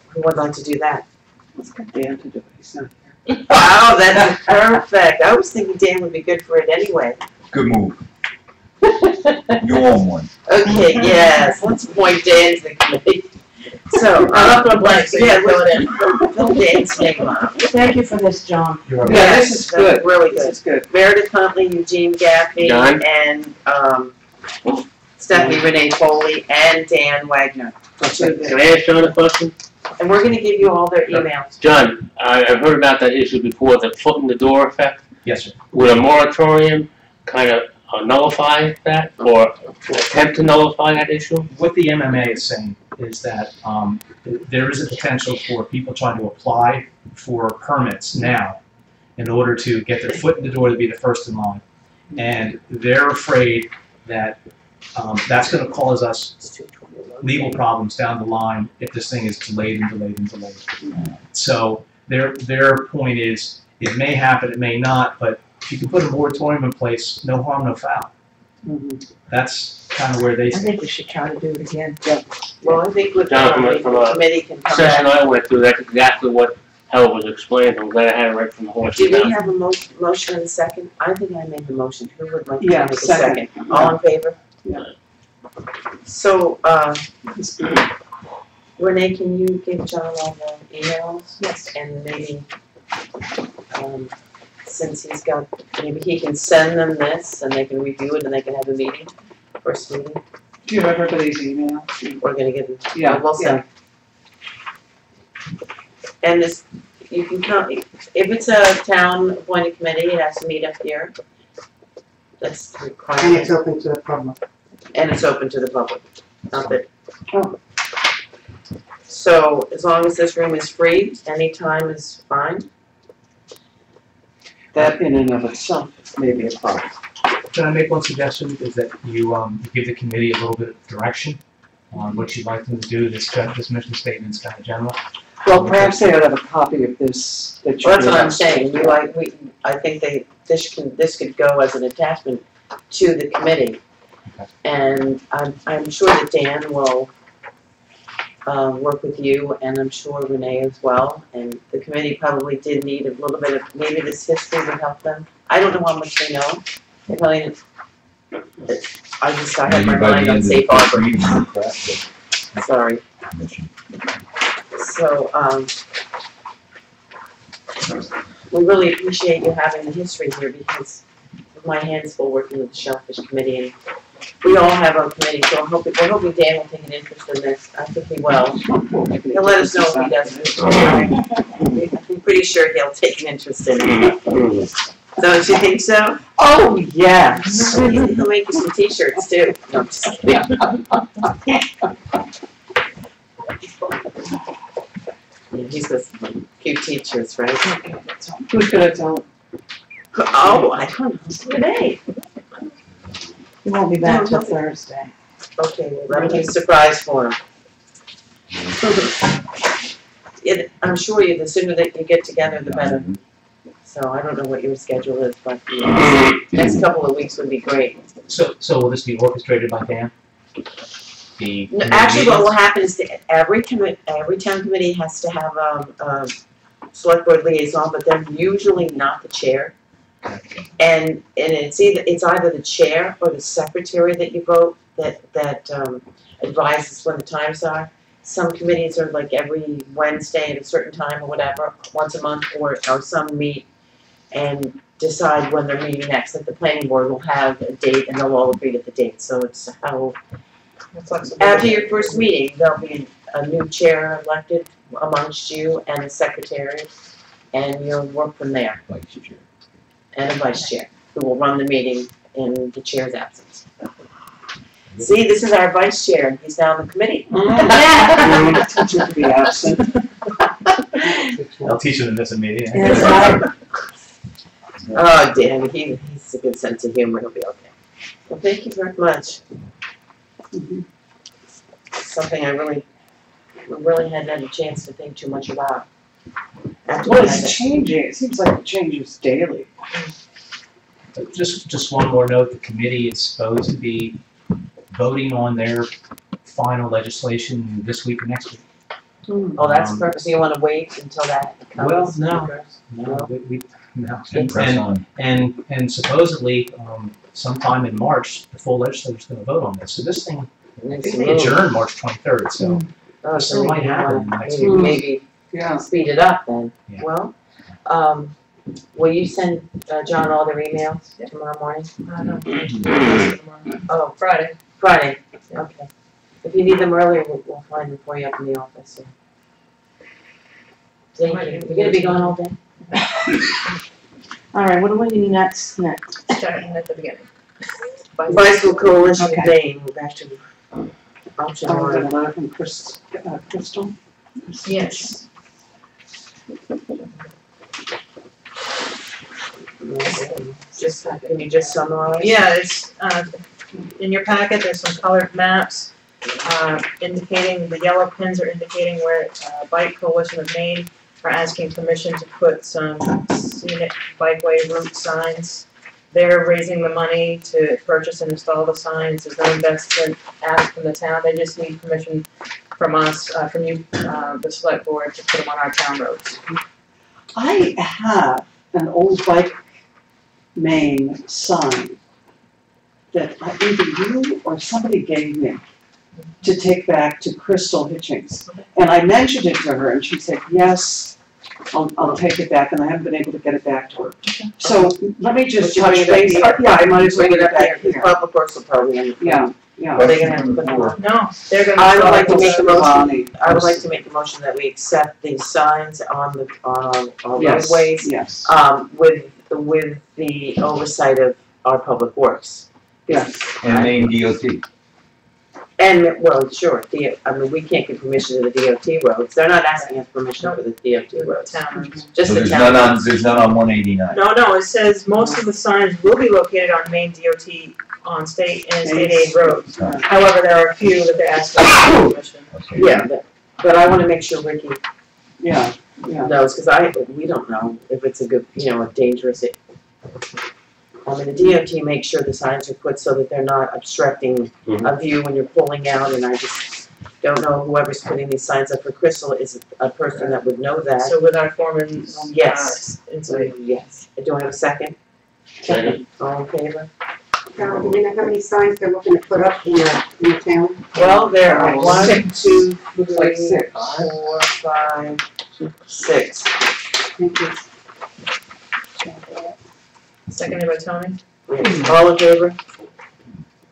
who would like to do that? Let's get Dan to do it. He's not here. Wow, that's perfect. I was thinking Dan would be good for it anyway. Good move. You own one. Okay, yes, let's appoint Dan to the committee. So, I'll put a blank so you yeah, can fill it in. fill Dan's name on. Thank you for this, John. You're right. Yeah, this is That's good. really This good. is good. Meredith Huntley, Eugene Gaffney, John? and, Stephanie Renee Foley, and Dan Wagner. Can I ask John a question? And we're gonna give you all their emails. John, I've heard about that issue before, the foot in the door effect. Yes, sir. Would a moratorium kind of nullify that, or attempt to nullify that issue? What the MMA is saying is that there is a potential for people trying to apply for permits now in order to get their foot in the door to be the first in line. And they're afraid that that's going to cause us legal problems down the line if this thing is delayed and delayed and delayed. So their point is, it may happen, it may not, but if you can put a moratorium in place, no harm, no foul. That's kind of where they I stand. think we should try to do it again. Well, I think with, John, the from a committee can come Session back. I went through, that's exactly how it was explained, I'm glad I had it right from the horse's Did we mouth. have a motion and a second? I think I made the motion. Who would like to Yeah, make a second. second? All in favor? Yeah. So, Renee, can you give John all the emails? Yes. And maybe, since he's got, maybe he can send them this and they can review it and they can have a meeting, first meeting. Do you have everybody's email? We're gonna get them. Yeah, We'll send. And this, you can come, if it's a town appointed committee, it has to meet up here. That's the And requirement. it's open to the public. And it's open to the public, not that. Oh. So as long as this room is free, any time is fine. That in and of itself may be a problem. Can I make one suggestion, is that you give the committee a little bit of direction on what you'd like them to do, this mission statement's kind of general. Well, perhaps they ought to have a copy of this that you. Well, that's what I'm saying, I think this could go as an attachment to the committee. Okay. And I'm sure that Dan will, work with you, and I'm sure Renee as well, and the committee probably did need a little bit of, maybe this history would help them. I don't know how much they know, they probably, I have my mind on safe harbor, sorry. So, we really appreciate you having the history here, because my hands full working with the Shellfish Committee, and we all have our committee, so we're hoping Dan will take an interest in this. I think he will. He'll let us know if he doesn't. I'm pretty sure he'll take an interest in it. Don't you think so? Oh, yes. He'll make you some t-shirts too. No, I'm just kidding. Yeah, he's got some cute t-shirts, right? Who's gonna tell him? Oh, I don't know. Renee. We won't be back till Thursday. Okay, well, that'll be a surprise for him. I'm sure the sooner that you get together, the better. So I don't know what your schedule is, but the next couple of weeks would be great. So will this be orchestrated by Dan? No, actually, what will happen is that every town committee has to have a select board liaison, but they're usually not the chair. And it's either the chair or the secretary that you vote that advises when the times are. Some committees are like every Wednesday at a certain time or whatever, once a month, or some meet and decide when they're meeting next. Like the planning board will have a date and they'll all agree at the date. So it's how, after your first meeting, there'll be a new chair elected amongst you and a secretary, and you'll work from there. And a vice chair, who will run the meeting in the chair's absence. See, this is our vice chair, he's now on the committee. The teacher to be absent. I'll teach him to miss a meeting. Oh, Dan, he's a good sense of humor, he'll be okay. Well, thank you very much. Something I really hadn't had a chance to think too much about. Well, it's changing, it seems like it changes daily. Just one more note, the committee is supposed to be voting on their final legislation this week or next week. Oh, that's the purpose, you wanna wait until that comes? Well, no. No. And supposedly, sometime in March, the full legislature's gonna vote on this, so this thing, I think they adjourn March 23rd, so Oh, this so might happen next week. maybe Yeah. speed it up then. Yeah. Well, will you send John all their emails tomorrow morning? I don't know. Oh, Friday. Friday, okay. If you need them earlier, we'll find them for you up in the office. So. Thank you. You're gonna be gone all day? All right, what do we need next? Starting at the beginning. Bicycle Coalition Okay. Day, we're back to option Oh, one. the letter from Crystal? Yes. Just, can you just summarize? Yeah, it's, in your packet, there's some colored maps, indicating, the yellow pins are indicating where, Bike Coalition of Maine are asking permission to put some scenic bikeway route signs they're raising the money to purchase and install the signs. There's no investment asked from the town. They just need permission from us, from you, the select board, to put them on our town roads. I have an old bike main sign that either you or somebody gave me to take back to Crystal Hitchings. And I mentioned it to her and she said, yes, I'll take it back, and I haven't been able to get it back to her. So let me just Would you touch bring it up base. here? Yeah, I might as well Bring it get up it here, back because here. public works will probably understand. Yeah. They're gonna have to put them on. No, they're gonna. I would like to make a motion, Bonnie. I would like to make a motion that we accept these signs on our Yes, roadways, yes, with the oversight of our public works. yes. And name DOT. And, well, sure, I mean, we can't give permission to the DOT roads, they're not asking us permission for the DOT roads, Town roads. just So the there's town. none on, there's none on 189. No, it says most of the signs will be located on main DOT on state and state aid roads. However, there are a few that they're asking for permission. Okay. Yeah, but I wanna make sure Ricky Yeah, yeah. knows, cause we don't know if it's a good, a dangerous. I mean, the DOT makes sure the signs are put so that they're not obstructing a view when you're pulling out, and I just don't know whoever's putting these signs up for Crystal is a person that would know that. So with our foreman, Yes. inside. Yes, do I have a second? Second. All in favor? Carol, do we know how many signs they're looking to put up in the town? Well, there are 1, 2, Looks like 3, six. 4, 5, 6. Thank you. Seconded by Tony. All in favor?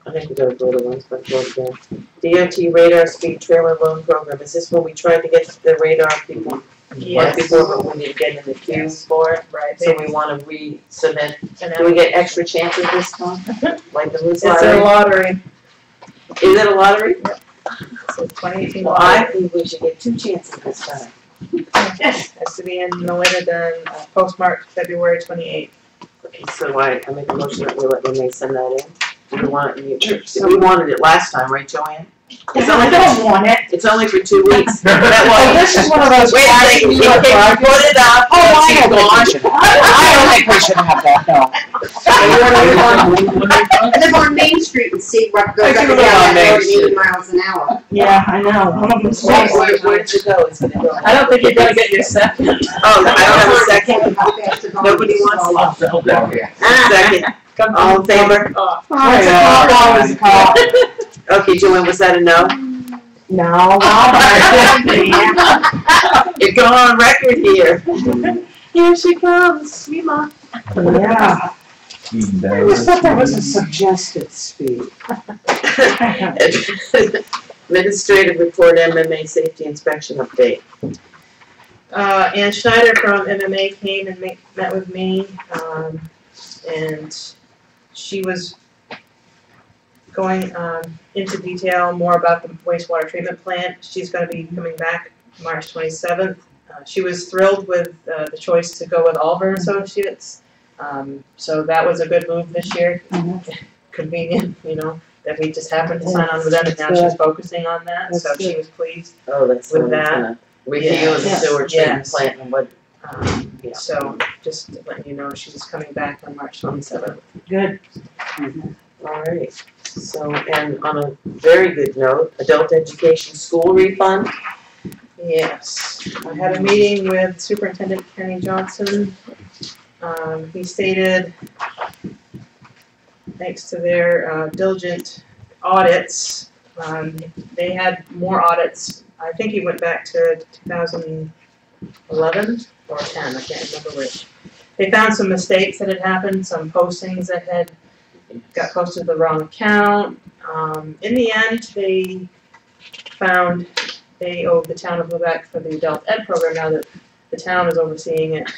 I think we gotta go to once, but go again. DOT radar speed trailer loan program, is this when we tried to get the radar people once Yes. before, but we didn't get in the queue for it? Right. So we wanna resubmit, And do we get extra chances this time? Like the Liz It's a lottery? lottery. Is it a lottery? So 2018 Well, I think we should get 2 chances this time. Has to be in no later than postmarked February 28th. Okay, so I make a motion that we let Renee send that in. Do we want it, we wanted it last time, right, Joanne? I don't want it. It's only for 2 weeks. Oh, this is one of those. Wait a second, you can put it up. Oh, I She's don't think gone. we should. I don't think we should have that, no. I live on Main Street and see what goes I up do and live down on that Main road at 80 Street. miles an hour. Yeah, I know, one of them's. Where did it go? Is it go? I don't think you're gonna get your second. Oh, I don't have a second. How fast it's going. Nobody wants it. Okay. Second. All in favor? Oh, What's the call, what was the call? Okay, Joanne, was that a no? No, You're going on record here. Here she comes, Shima. yeah. Even I better. always thought that was a suggested speed. Administrative report, MMA safety inspection update. Ann Schneider from MMA came and met with me, and she was going into detail more about the wastewater treatment plant. She's gonna be coming back March 27th. She was thrilled with the choice to go with Oliver Associates. So that was a good move this year. Convenient, that we just happened to sign on with them, and now she's focusing on that, so she was pleased. Oh, that's With the one that's that. gonna review the Yes. sewer treatment Yes. plant and what, Yeah. So just to let you know, she's coming back on March 27th. Good. alright. So, and on a very good note, adult education school refund. Yes, I had a meeting with Superintendent Kenny Johnson. He stated, thanks to their diligent audits, they had more audits. I think he went back to 2011 or 10, I can't remember which. They found some mistakes that had happened, some postings that had got posted to the wrong account. In the end, they found they owed the town of Lubec for the adult ed program, now that the town is overseeing it,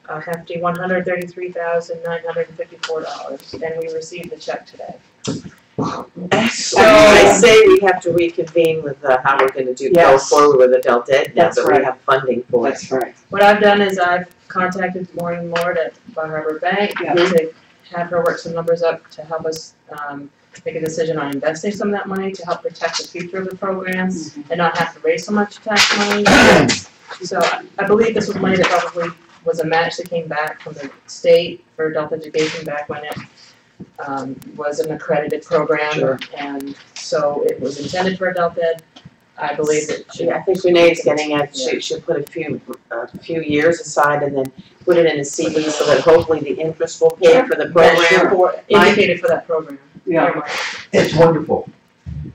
a hefty $133,954, and we received the check today. So I say we have to reconvene with how we're gonna go Yes. forward with adult ed now That's that we right. have funding for it. That's right. What I've done is I've contacted Maureen Lord at Bar Harbor Bank Yeah. to have her work some numbers up to help us make a decision on investing some of that money to help protect the future of the programs and not have to raise so much tax money. So I believe this was money that probably was a match that came back from the state for adult education back when it was an accredited program. Sure. And so it was intended for adult ed. I believe it should. Yeah, I think Renee's getting at, she should put a few years aside and then put it in a CD so that hopefully the interest will pay for the program. Indicated for that program. Yeah. It's wonderful.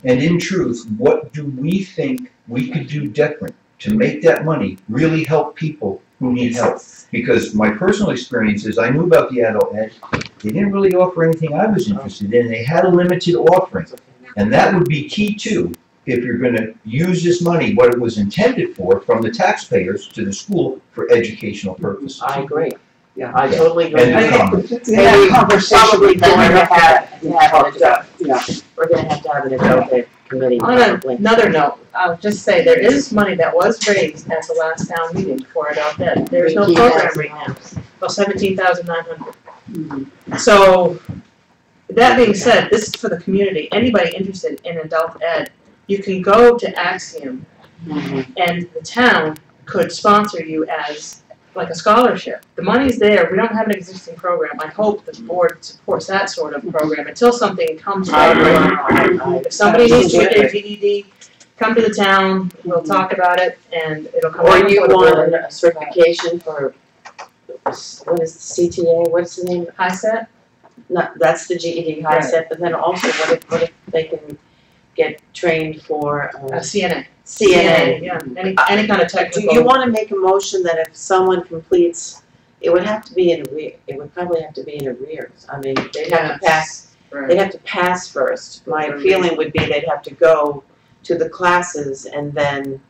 And in truth, what do we think we could do different to make that money really help people who need help? Because my personal experience is I knew about the adult ed. They didn't really offer anything I was interested in. They had a limited offering. And that would be key too, if you're gonna use this money, what it was intended for, from the taxpayers to the school for educational purposes. I agree. Yeah. I totally agree. And I the think in that conversation, Probably going to have we an talked adult, about, yeah. we're gonna have to have an adult ed committee On probably. another note, I'll just say, there is money that was raised at the last town meeting for adult ed. There's no program right now, well, 17,900. So, that being said, this is for the community, anybody interested in adult ed, you can go to Axiom, and the town could sponsor you as like a scholarship. The money's there, we don't have an existing program, I hope the board supports that sort of program until something comes out. If somebody needs to get their GED, come to the town, we'll talk about it, and it'll come out Or you before the want board. a certification for, what is the CTA, what's the name? High set? No, that's the GED high set, but then also what if they can get trained for, CNA. CNA? Yeah, any kind of Do technical. you wanna make a motion that if someone completes, it would have to be in it would probably have to be in arrears, I mean, they'd have to pass, they'd have to pass first. My feeling would be they'd have to go to the classes and then,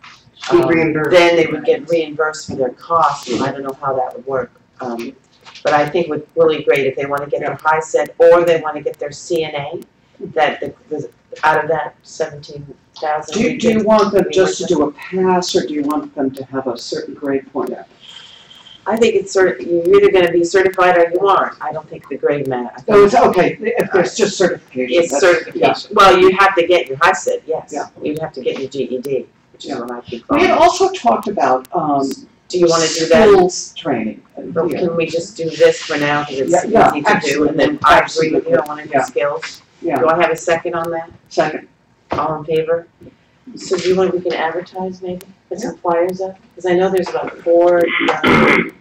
Be reimbursed. then they would get reimbursed for their costs, I don't know how that would work. But I think it would be really great if they wanna get their high set, or they wanna get their CNA, that out of that 17,000. Do you want them just to do a pass, or do you want them to have a certain grade point? I think it's you're either gonna be certified or you aren't, I don't think the grade matters. Oh, it's okay, if there's just certification. It's that's- certification, well, you have to get your high set, yes. Yeah. You'd have to get your GED, which is what I think. We had also talked about, Do you wanna do that? skills training. But can we just do this for now, because it's Yeah, easy to do, and then I agree with you, I wanna do Yeah. skills. Yeah, Do I have a second on that? second. All in favor? So do you want, we can advertise maybe, put some flyers up? Because I know there's about 4 young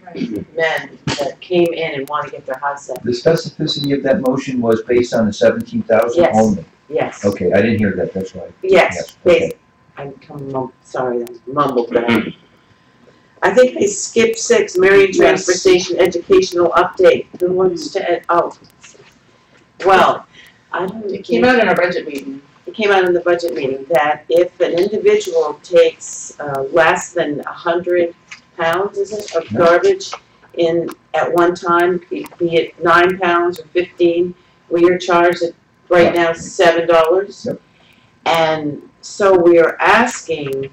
men that came in and want to get their high set. The specificity of that motion was based on the 17,000 Yes. only? Yes. Okay, I didn't hear that, that's why. Yes, okay. sorry, I mumbled that. I think they skipped 6, Marion Transfer Station Educational Update. Who wants to, well, I don't. It came out in our budget meeting. It came out in the budget meeting that if an individual takes less than 100 pounds, is it, of garbage in, at one time, be it 9 pounds or 15, we are charged at, right now, $7. Yep. And so we are asking,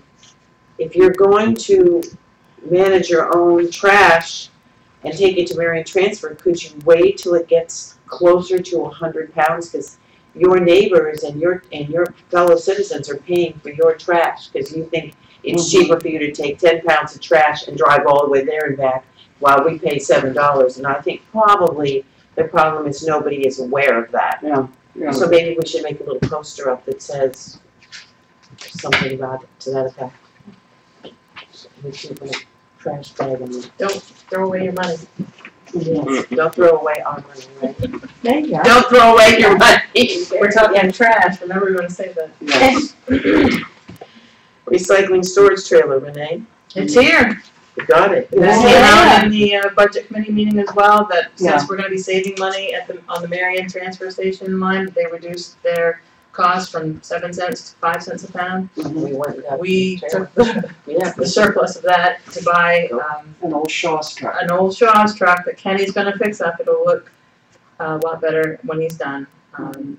if you're going to manage your own trash and take it to Marion Transfer, could you wait till it gets closer to 100 pounds? Because your neighbors and your fellow citizens are paying for your trash, because you think it's cheaper for you to take 10 pounds of trash and drive all the way there and back, while we pay $7. And I think probably the problem is nobody is aware of that. Yeah. So maybe we should make a little poster up that says something about it, to that effect. We should put a trash bag in there. Don't throw away your money. Yes, don't throw away our money, right? There you go. Don't throw away your money. We're talking trash, remember we want to say that. Yes. Recycling storage trailer, Renee, It's here. you got it. That came out in the budget committee meeting as well, that Yeah. since we're gonna be saving money on the Marion transfer station line, they reduced their cost from 7 cents to 5 cents a pound. We went and got We the trailer. took Yeah. the surplus of that to buy, An old Shaw's truck. an old Shaw's truck that Kenny's gonna fix up, it'll look a lot better when he's done.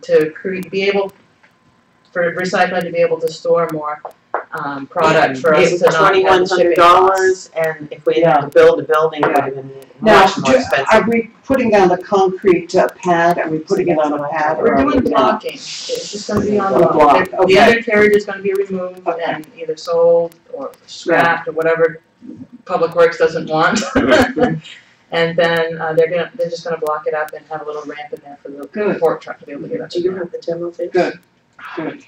To be able, for recycling to be able to store more, product for us It was to not have the shipping costs. $2,100, and if we had to build a building, it would have been Now, much more expensive. are we putting down the concrete pad? Are we putting it on a pad? or We're are we doing doing- blocking, it's just gonna be on On the a block. block, The okay. undercarriage is gonna be removed Okay. and either sold or scrapped or whatever Public Works doesn't want. And then, they're just gonna block it up and have a little ramp in there for the Good. fork truck to be able to get up. Do you have the demo thing? Good, good.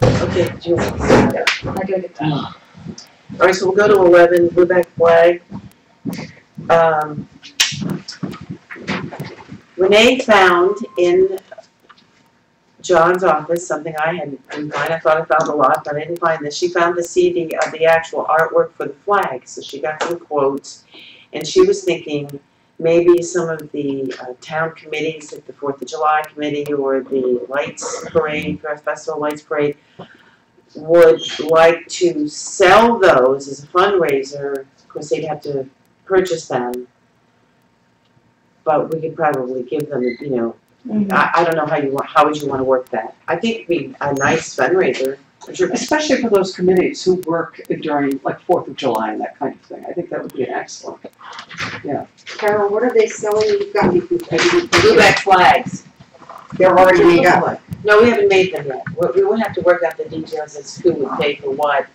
Okay, do you want to? I gotta get that. All right, so we'll go to 11, Lubec flag. Renee found in John's office something I hadn't been fine. I thought I found a lot, but I didn't find this. She found the CD of the actual artwork for the flag, so she got some quotes. And she was thinking maybe some of the town committees, like the 4th of July committee or the Lights Parade, Festival Lights Parade, would like to sell those as a fundraiser. Of course, they'd have to purchase them. But we could probably give them, you know, I don't know how would you want to work that? I think it'd be a nice fundraiser. Especially for those committees who work during like 4th of July and that kind of thing. I think that would be an excellent. Carol, what are they selling? You've got me confused. Lubec flags. They're already made up. No, we haven't made them yet. We would have to work out the details as who would pay for what,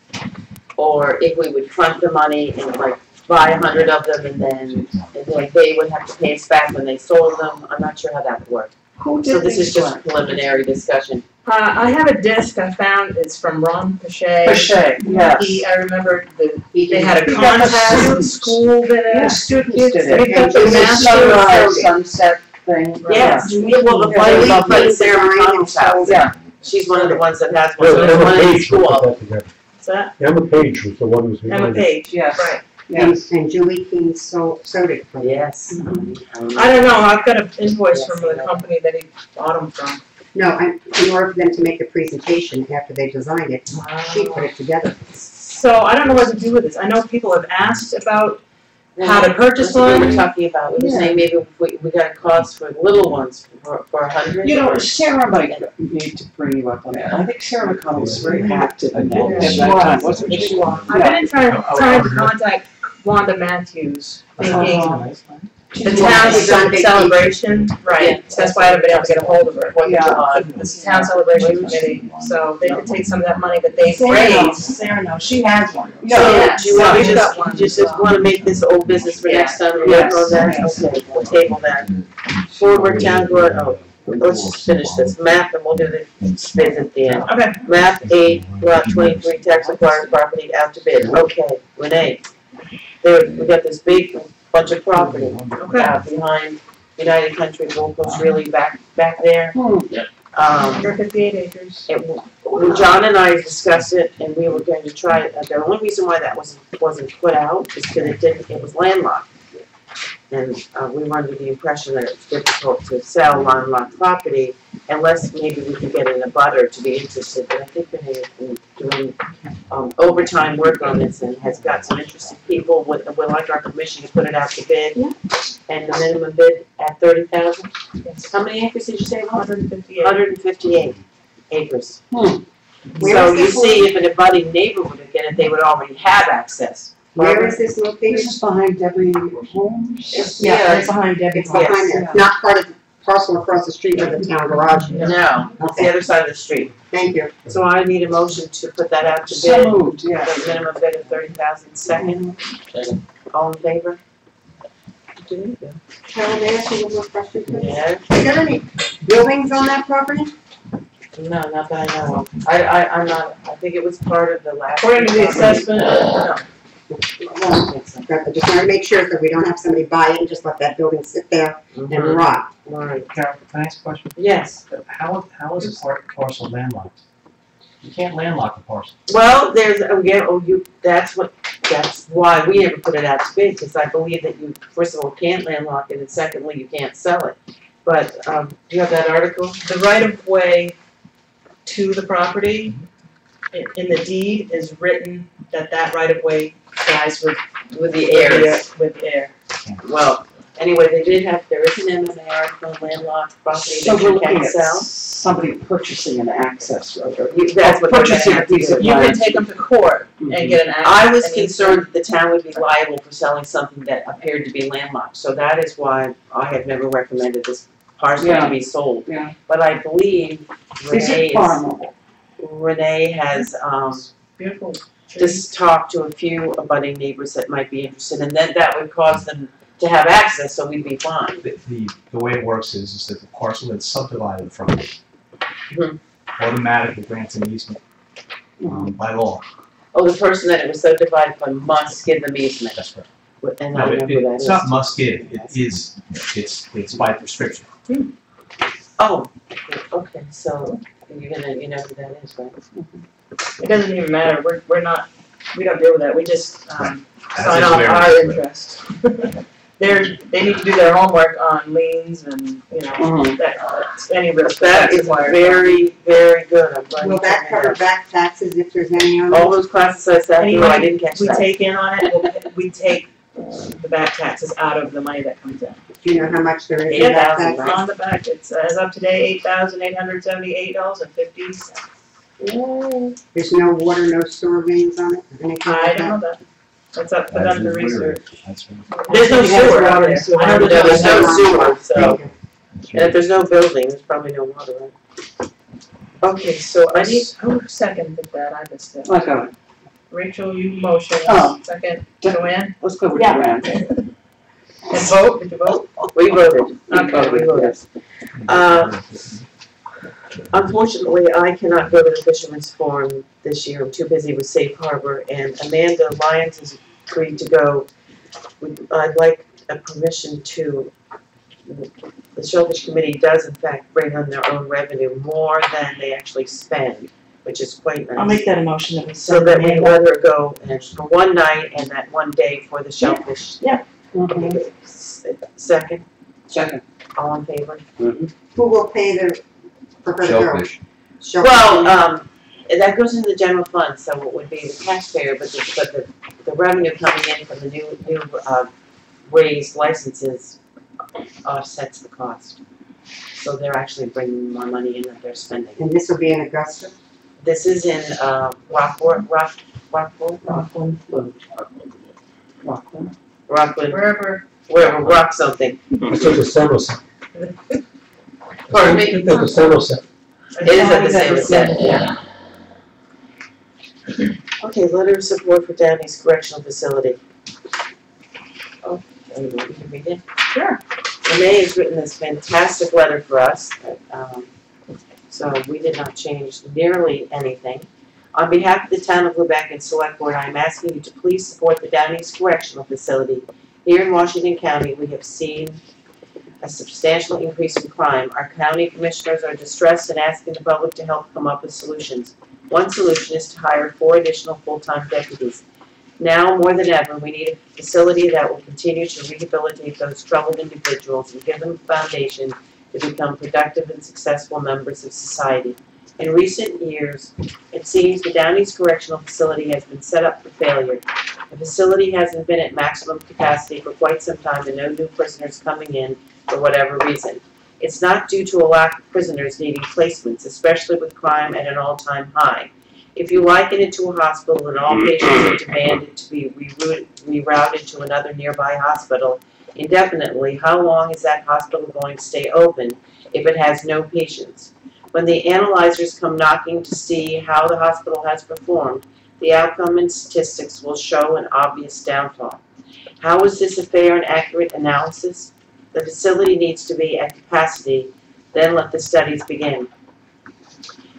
or if we would front the money and like buy 100 of them and then they would have to pay us back when they sold them. I'm not sure how that would work. Who did So this is these just flags? preliminary discussion. I have a disc I found, it's from Ron Pache. Pache, yes. I remember they had a He got the contest, the school did The it. students did it. We got the It was a master sunrise, sunset thing. Yes, well, the Yeah, one they we put Sarah McConnell's house. Yeah. She's one of the ones that has one, so Well, there's Emma one in the Page school. put that together. What's that? Emma Page was the one who was Emma behind it. Page, Yes. right. Yes. And Julie King sewed it for me. Yes. I don't know, I've got an invoice from the company that he bought them from. No, in order for them to make the presentation after they designed it, she put it together. So I don't know what to do with this. I know people have asked about how to purchase That's what we one. were talking about. We were saying maybe we got a cost for little ones for 100. You know, Sarah might need to bring you up on that. I think Sarah McConnell was very active in that Yeah, at she that was. time, wasn't she? I've been trying to contact Wanda Matthews, thinking the town celebration, right, so that's why I haven't been able to get a hold of her. Yeah. This town celebration committee, so they could take some of that money that they raised. Sarah knows, she has one. So, do you want we've to got one. just want to make this old business for next time? We Yes. work on that? Okay, we'll table that. Forward town board, let's just finish this map and we'll do the bids at the end. Okay. Map 8, lot 23, tax acquired property out to bid. Okay, Renee. There, we got this big bunch of property behind United Country, Gold Coast, really back there. Under 58 acres. John and I discussed it, and we were going to try it. The only reason why that wasn't put out is because it was landlocked. And we were under the impression that it's difficult to sell landlocked property unless maybe we could get in a butter to be interested. But I think Renee has been doing overtime work on this and has got some interested people would like our permission to put it out to bid. And the minimum bid at 30,000. How many acres did you say? 158. 158 acres. Where So is you this see, if an abutting neighbor would get it, they would already have access. Where is this This located? is behind Debbie Holmes. Yeah, it's behind Debbie. It's behind there. It's not part of the parcel across the street where the town garage is. No, it's the other side of the street. Thank you. So I need a motion to put that out to So bid, moved, yeah. the minimum bid of 30,000. Second. All in favor? Carol, may I ask you one more question, please? Yeah. Is there any buildings on that property? No, not that I know of. I'm not, I think it was part of the last. According to the assessment, no. I just want to make sure that we don't have somebody buy it and just let that building sit there and Mhm. rot. Right. Carol, can I ask a question? Yes. How is a parcel landlocked? You can't landlock a parcel. Well, there's, that's why we never put it out to bid, because I believe that you, first of all, can't landlock it, and secondly, you can't sell it. But, do you have that article? The right of way to the property in the deed is written that right of way lies With the heirs. with air. Well, anyway, there is an MMA article, landlocked property So that we're you looking can at sell. somebody purchasing an access road, or That's what we're gonna purchasing a have to piece do. of You land. can take them to court and get an access. I was concerned that the town would be liable for selling something that appeared to be landlocked, so that is why I have never recommended this parcel Yeah. to be sold. Yeah. But I believe Is it farmable? Renee has, Beautiful. just talk to a few abutting neighbors that might be interested, and then that would cause them to have access, so we'd be fine. The way it works is that the parcel that's subdivided from it Mhm. automatically grants an easement, by law. Oh, the person that it was subdivided from must give them easement, That's right. and No, I know who that it's is. not must give, it's by prescription. Oh, okay, so you know who that is, right? It doesn't even matter, we're not, we don't deal with that, we just, sign That's off very our interest. They need to do their homework on liens and, that's any risk That that's is required. very, very good, I'm glad you Will that told me cover back taxes if there's any on All it? those classes I sat through, I didn't catch We that. take in on it, we take the back taxes out of the money that comes in. Do you know how much there is in that 8,000, tax? On the back, it's, as of today, $8,878.50. There's no water, no sewer mains on it, or anything I like don't know that? that. That's up for them to research. There's no He has sewer out water, there. sewer. I know there's no sewer, so, Thank you. and if there's no building, there's probably no water, right? Okay, so I need, Who seconded that? I missed it. Okay, Rachel, you motioned, Oh. second, Joanne, let's go with Yeah. Joanne. and vote, did you vote? we voted. Okay, we voted. Unfortunately, I cannot go to the Fisherman's Forum this year, I'm too busy with Safe Harbor, and Amanda Lyons has agreed to go. I'd like a permission to, the Shellfish Committee does in fact bring in their own revenue more than they actually spend, which is quite nice. I'll make that a motion that we So send that them we in. let her go and for one night and that one day for the shellfish. Mhm. Second, Second. all in favor? Who will pay for her to go? Shellfish. Shellfish. Well, that goes into the general fund, so it would be the taxpayer, but the revenue coming in from the new raised licenses offsets the cost. So they're actually bringing more money in that they're spending. And this will be in Augusta? This is in, Rockland, Wherever, wherever, Rock something. It's at the Samuel Center. Pardon me? It's at the Samuel Center. It is at the same extent, yeah. Okay, letter of support for Downey's Correctional Facility. Oh, you can read it? Sure. Renee has written this fantastic letter for us, so we did not change nearly anything. On behalf of the town of Lubec and Select Board, I am asking you to please support the Downey's Correctional Facility. Here in Washington County, we have seen a substantial increase in crime. Our county commissioners are distressed and asking the public to help come up with solutions. One solution is to hire 4 additional full-time deputies. Now more than ever, we need a facility that will continue to rehabilitate those troubled individuals and give them a foundation to become productive and successful members of society. In recent years, it seems the Downey's Correctional Facility has been set up for failure. The facility hasn't been at maximum capacity for quite some time and no new prisoners coming in for whatever reason. It's not due to a lack of prisoners needing placements, especially with crime at an all-time high. If you liken it to a hospital and all patients are demanded to be rerouted to another nearby hospital indefinitely, how long is that hospital going to stay open if it has no patients? When the analyzers come knocking to see how the hospital has performed, the outcome and statistics will show an obvious downfall. How is this a fair and accurate analysis? The facility needs to be at capacity, then let the studies begin.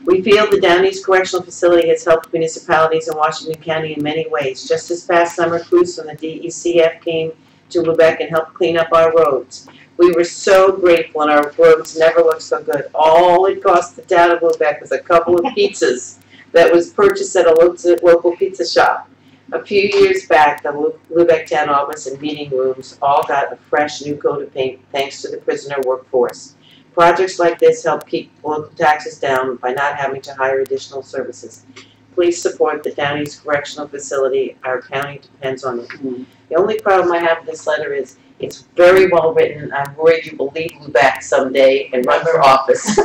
We feel the Downey's Correctional Facility has helped municipalities in Washington County in many ways. Just this past summer, crews from the DECF came to Lubec and helped clean up our roads. We were so grateful and our roads never looked so good. All it cost the town of Lubec was a couple of pizzas that was purchased at a local pizza shop. A few years back, the Lubec town office and meeting rooms all got a fresh new coat of paint thanks to the prisoner workforce. Projects like this help keep local taxes down by not having to hire additional services. Please support the Downey's Correctional Facility. Our county depends on it. The only problem I have with this letter is it's very well written. I'm worried you will leave Lubec someday and run for office.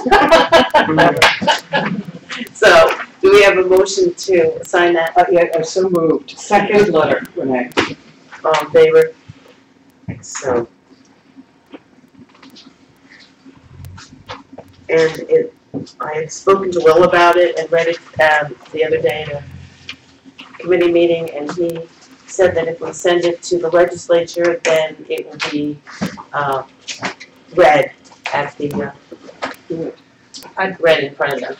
So, do we have a motion to sign that? Yeah, I'm so moved. Second letter, Renee. All in favor? So. And I had spoken to Will about it and read it the other day at a committee meeting, and he said that if we send it to the legislature, then it will be, read at the, read in front of them.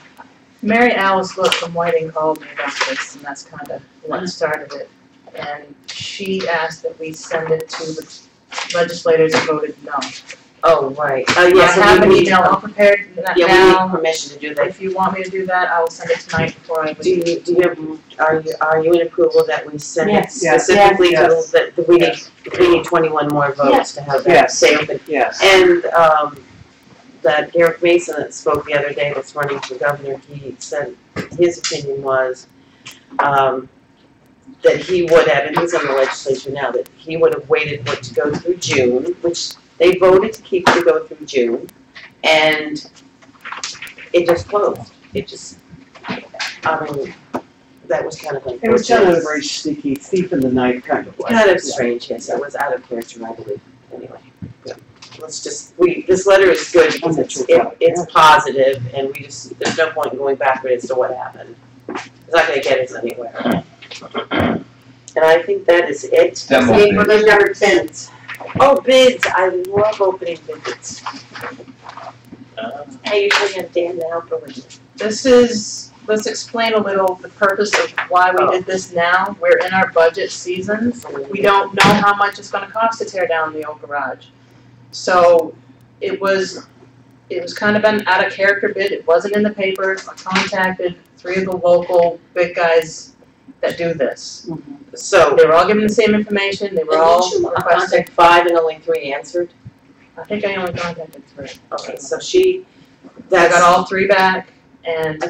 Mary Alice Look from Whiting called me about this, and that's kind of what started it. And she asked that we send it to the legislators who voted no. Oh, right. I Yes, have an email all prepared yeah, we now. need permission to do that. If you want me to do that, I will send it tonight before I Do leave. you have, are you in approval that we send it Yes, yes, specifically to, yes. that we need 21 more votes to have that Yes. stay open? Yes. And, that Garrett Mason that spoke the other day that's running for governor, he said his opinion was, that he would have, and he's on the legislature now, that he would have waited for it to go through June, which they voted to keep it to go through June, and it just closed. It just, I mean, that was kind of unfortunate. It was kind of a very sticky, thief in the night kind of way. Kind of strange, yes, it was out of character, I believe, anyway. Yeah. Let's just, this letter is good because it's positive, and we just, there's no point in going backward as to what happened. It's not gonna get us anywhere. And I think that is it. Demo See, for those number 10. Oh, bids, I love opening bids. I usually have Dan now for with This is, let's explain a little the purpose of why we did this now. We're in our budget season. We don't know how much it's gonna cost to tear down the old garage. So it was kind of an out of character bid. It wasn't in the papers. I contacted 3 of the local big guys that do this. So, They were all given the same information. They were all requesting. contact 5 and only 3 answered? I think I only contacted 3. Okay, so I I got all 3 back, and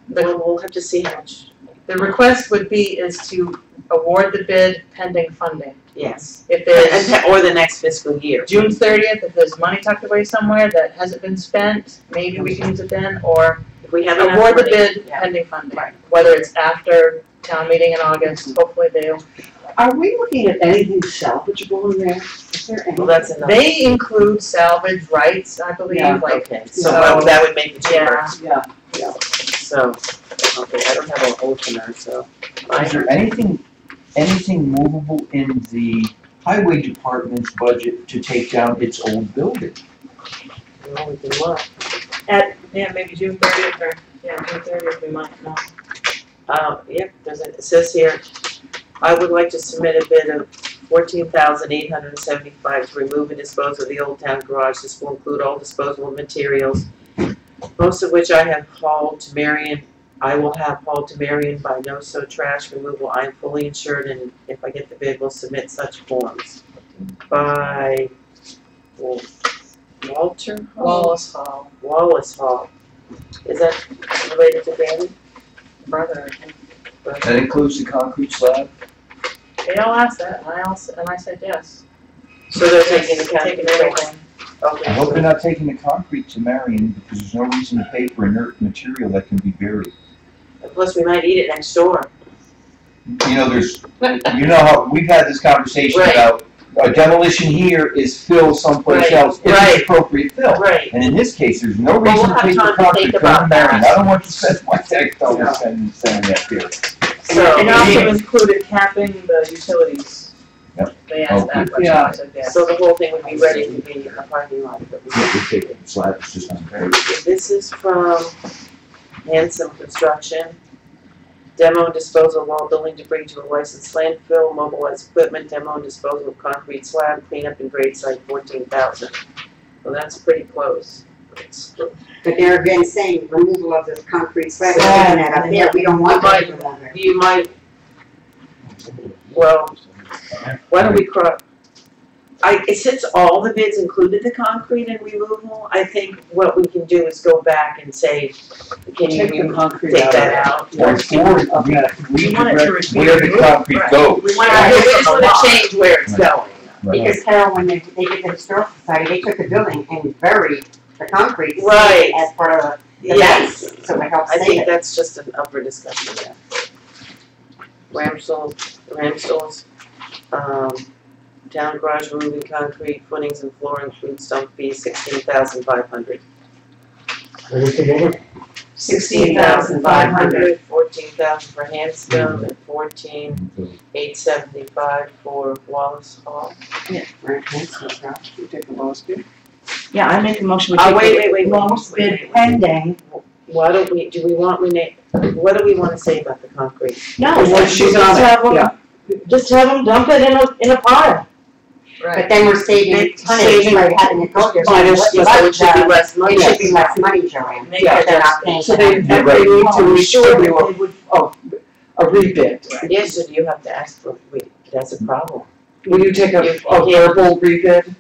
we'll have to see how much, the request would be is to award the bid pending funding. yes. If there's Or the next fiscal year. June 30th, if there's money tucked away somewhere that hasn't been spent, maybe we can use it then, or If we have enough award the money. bid Yeah. pending funding. Whether it's after town meeting in August, hopefully they'll. Are we looking at anything salvageable in there? Is there any? Well, that's enough. They include salvage rights, I believe, Yeah. like, Okay, so So- that would make it cheaper. yeah. Yeah, So, okay, I don't have an opener, so. Is there anything movable in the highway department's budget to take down its old building? Well, we can look. Yeah, maybe June 30th or, June 30th, we might know. Yep, it says here, I would like to submit a bid of $14,875 to remove and dispose of the old town garage. This will include all disposable materials, most of which I have hauled to Marion. I will have hauled to Marion by No So Trash Removal. I am fully insured, and if I get the bid, we'll submit such forms. By Walter Hall? Wallace Hall. Is that related to Danny? Brother, I think. That includes the concrete slab? They all asked that, and I said yes. So they're taking the Taking everything. Okay. I hope they're not taking the concrete to Marion, because there's no reason to pay for inert material that can be buried. Plus, we might eat it next door. You know, how, we've had this conversation Right. about, a demolition here is fill someplace Right. else, if Right. it's appropriate fill. Right. And in this case, there's no Well, reason we'll to have take the time to concrete think from about Marion. that. I don't want to spend my tax dollars sending that here. So, And also included capping the utilities. Yep. They asked that question, Yeah. I said yes. so the whole thing would be ready to be in the parking lot. Yeah, we take the slab, it's just on there. This is from Hanson Construction. Demo and disposal of all building debris to a licensed landfill, mobilized equipment, demo and disposal of concrete slab, cleanup and grade site, 14,000. Well, that's pretty close. But they're again saying removal of this concrete slab, and that up there, we don't want that removal. You might, well, why don't we since all the bids included the concrete and removal, I think what we can do is go back and say, can Take the you concrete take out. that out? Or we direct where the concrete goes. We just wanna change where it's going. Right. Because Carol, when they did the historical society, they took the building and buried the concrete. Right. As part of the Yes. base, so it helps I save think it. that's just an upper discussion, yeah. Ramsdale's, town garage removing concrete, footings and flooring, food stump fee, 16,500. $16,500, $14,000 for Hanscom, and $14,875 for Wallace Hall. Right, that's right. You take the lowest bid. Yeah, I make a motion, we Oh, take wait. the lowest bid pending. Why don't we, do we want Renee, what do we wanna say about the concrete? No, Well, just she's on it, have them, yeah. just have them dump it in a pile. But then we're saving tonnage by having it go there. Minus, So it should be less money. It should be less money, Joanne, Make because it they're not paying. So for they, that. they need to Well, sure, restore they would, a rebid. Yes, so you have to ask for, that's a problem. Will you take a verbal rebid?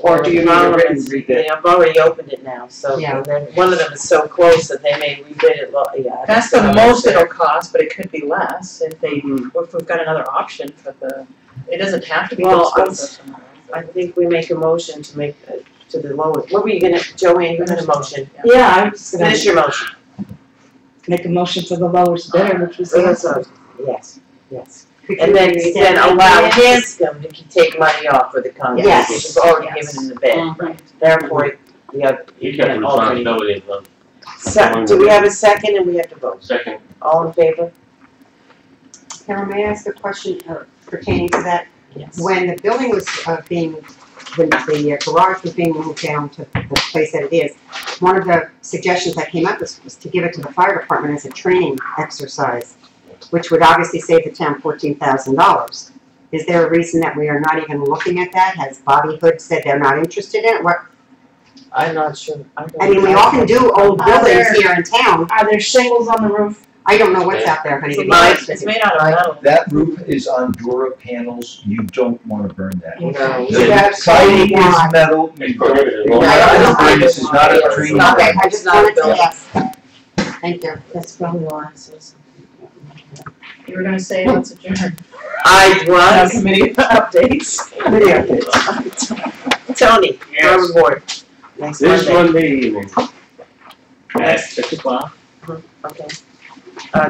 Or do you need a written rebid? I've already opened it now, so Yeah. then one of them is so close that they may rebid it, yeah. That's the most it'll cost, but it could be less if they, Mhm. if we've got another option for it doesn't have to be Well, those. I think we make a motion to make, to the lowest, what were you gonna, Joanne, you had a motion, yeah, I'm just gonna finish your motion. make a motion for the lowest bidder, which was Yes, and then you can allow Hanscom to take money off for the concrete, Yes. which is already given in the bid. Therefore, the other, You got the responsibility of do we have a second and we have to vote? second. All in favor? Carol, may I ask a question pertaining to that? Yes. When the building was when the garage was being moved down to the place that it is, one of the suggestions that came up was to give it to the fire department as a training exercise, which would obviously save the town $14,000. Is there a reason that we are not even looking at that? Has Bobby Hood said they're not interested in it? What, I'm not sure. I mean, we often do old buildings here in town. Are there shingles on the roof? I don't know what's out there, honey, to be It's honest with It's you. made out of metal. That roof is on Dura panels, you don't wanna burn that. No. The siding is metal, you It's don't. prohibited. This is not a tree. Okay, I just wanted to ask. Thank you. That's probably why it says. You were gonna say let's adjourn. I was. Committee updates. Tony, Yes. your report. Next This Monday. Monday evening at 6 o'clock Okay.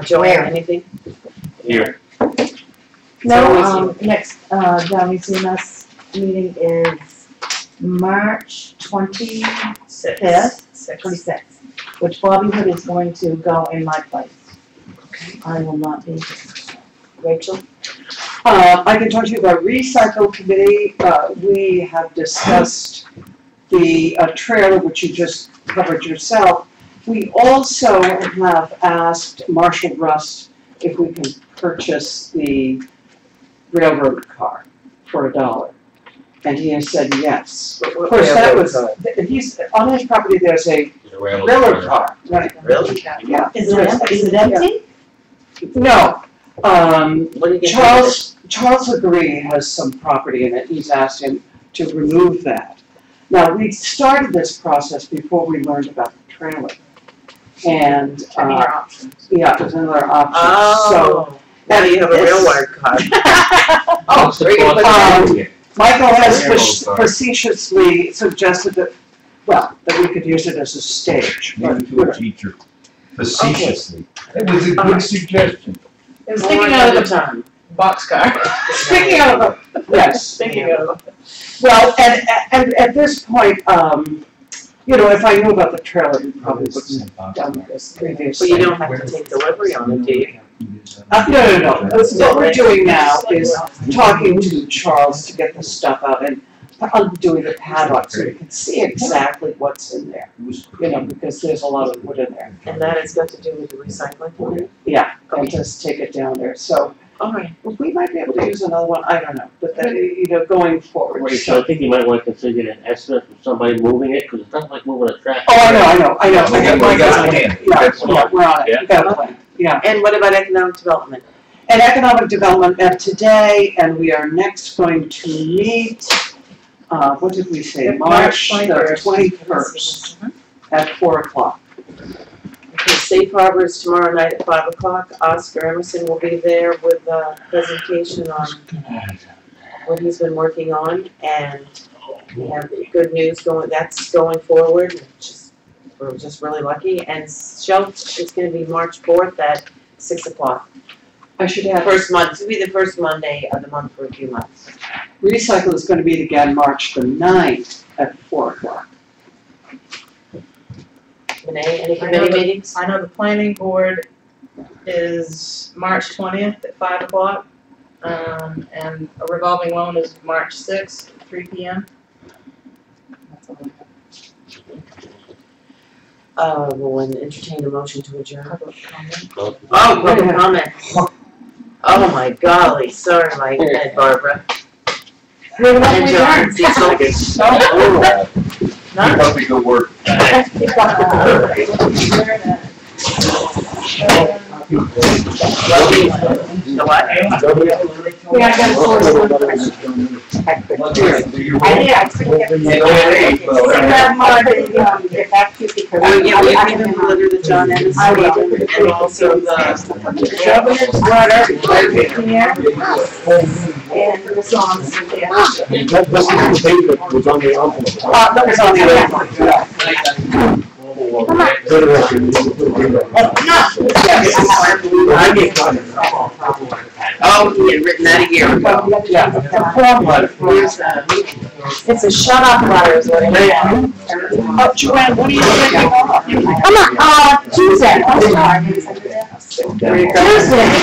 Joanne, anything? here. No, next, Valley CMS meeting is March 26th, which Bobby Hood is going to go in my place. I will not be here. Rachel? I can talk to you about recycle committee. We have discussed the trailer, which you just covered yourself. We also have asked Marshall Rust if we can purchase the railroad car for $1. And he has said yes. Of course, that was, he's, on his property, there's a railroad car, right? Really? Yeah. Is it empty? No, What do you get? Charles Legree has some property in it, he's asked him to remove that. Now, we started this process before we learned about the trailer. And, yeah, there's another option, so. Oh, now you have a This- railroad car. Oh, great. Michael has facetiously suggested that, well, that we could use it as a stage. Maybe to a teacher, facetiously. It was a good suggestion. It was thinking out of the time. boxcar. Speaking of, yes. Thinking of. Well, and at this point, you know, if I knew about the trailer, we probably wouldn't have done this previously. But you don't have to take delivery on it, do you? No. What we're doing now is talking to Charles to get the stuff out and undoing the padlock so we can see exactly what's in there. You know, because there's a lot of wood in there. And that has got to do with the recycling committee? Yeah, and just take it down there. So All right. we might be able to use another one, I don't know, but that, you know, going forward. Rachel, I think you might want to consider an estimate from somebody moving it, because it's not like moving a tractor. Oh, I know. We got a plan. Yeah, we're on it, we got a plan, yeah. And what about economic development? And economic development met today, and we are next going to meet, what did we say, March the 21st at 4 o'clock. Okay, Safe Harbor is tomorrow night at 5 o'clock. Oscar Emerson will be there with a presentation on what he's been working on, and we have good news that's going forward, we're just really lucky. And Shelf is gonna be March 4th at 6 o'clock. I should add, First month, this will be the first Monday of the month for a few months. Recycle is going to meet again March the 9th at 4 o'clock. Renee, any I know committee the- meetings? I know the planning board is March 20th at 5 o'clock. And a revolving loan is March 6th, 3 PM. We'll entertain a motion to adjourn. Public comment. Oh, public comment. Oh my golly, sorry, my head, Barbara. And John, Cecil. Keep up the good work. The what? We gotta get a source. I couldn't get back to you because. Oh, yeah, we can deliver the John Ennis I will. and also the. Governor's letter, here, and the songs, yeah. That was on the envelope. That was on the other. Come on. Oh, he had written that a year ago. It's a shut up letter is what it is. Oh, Joanne, what are you doing? Come on, Tuesday. Tuesday.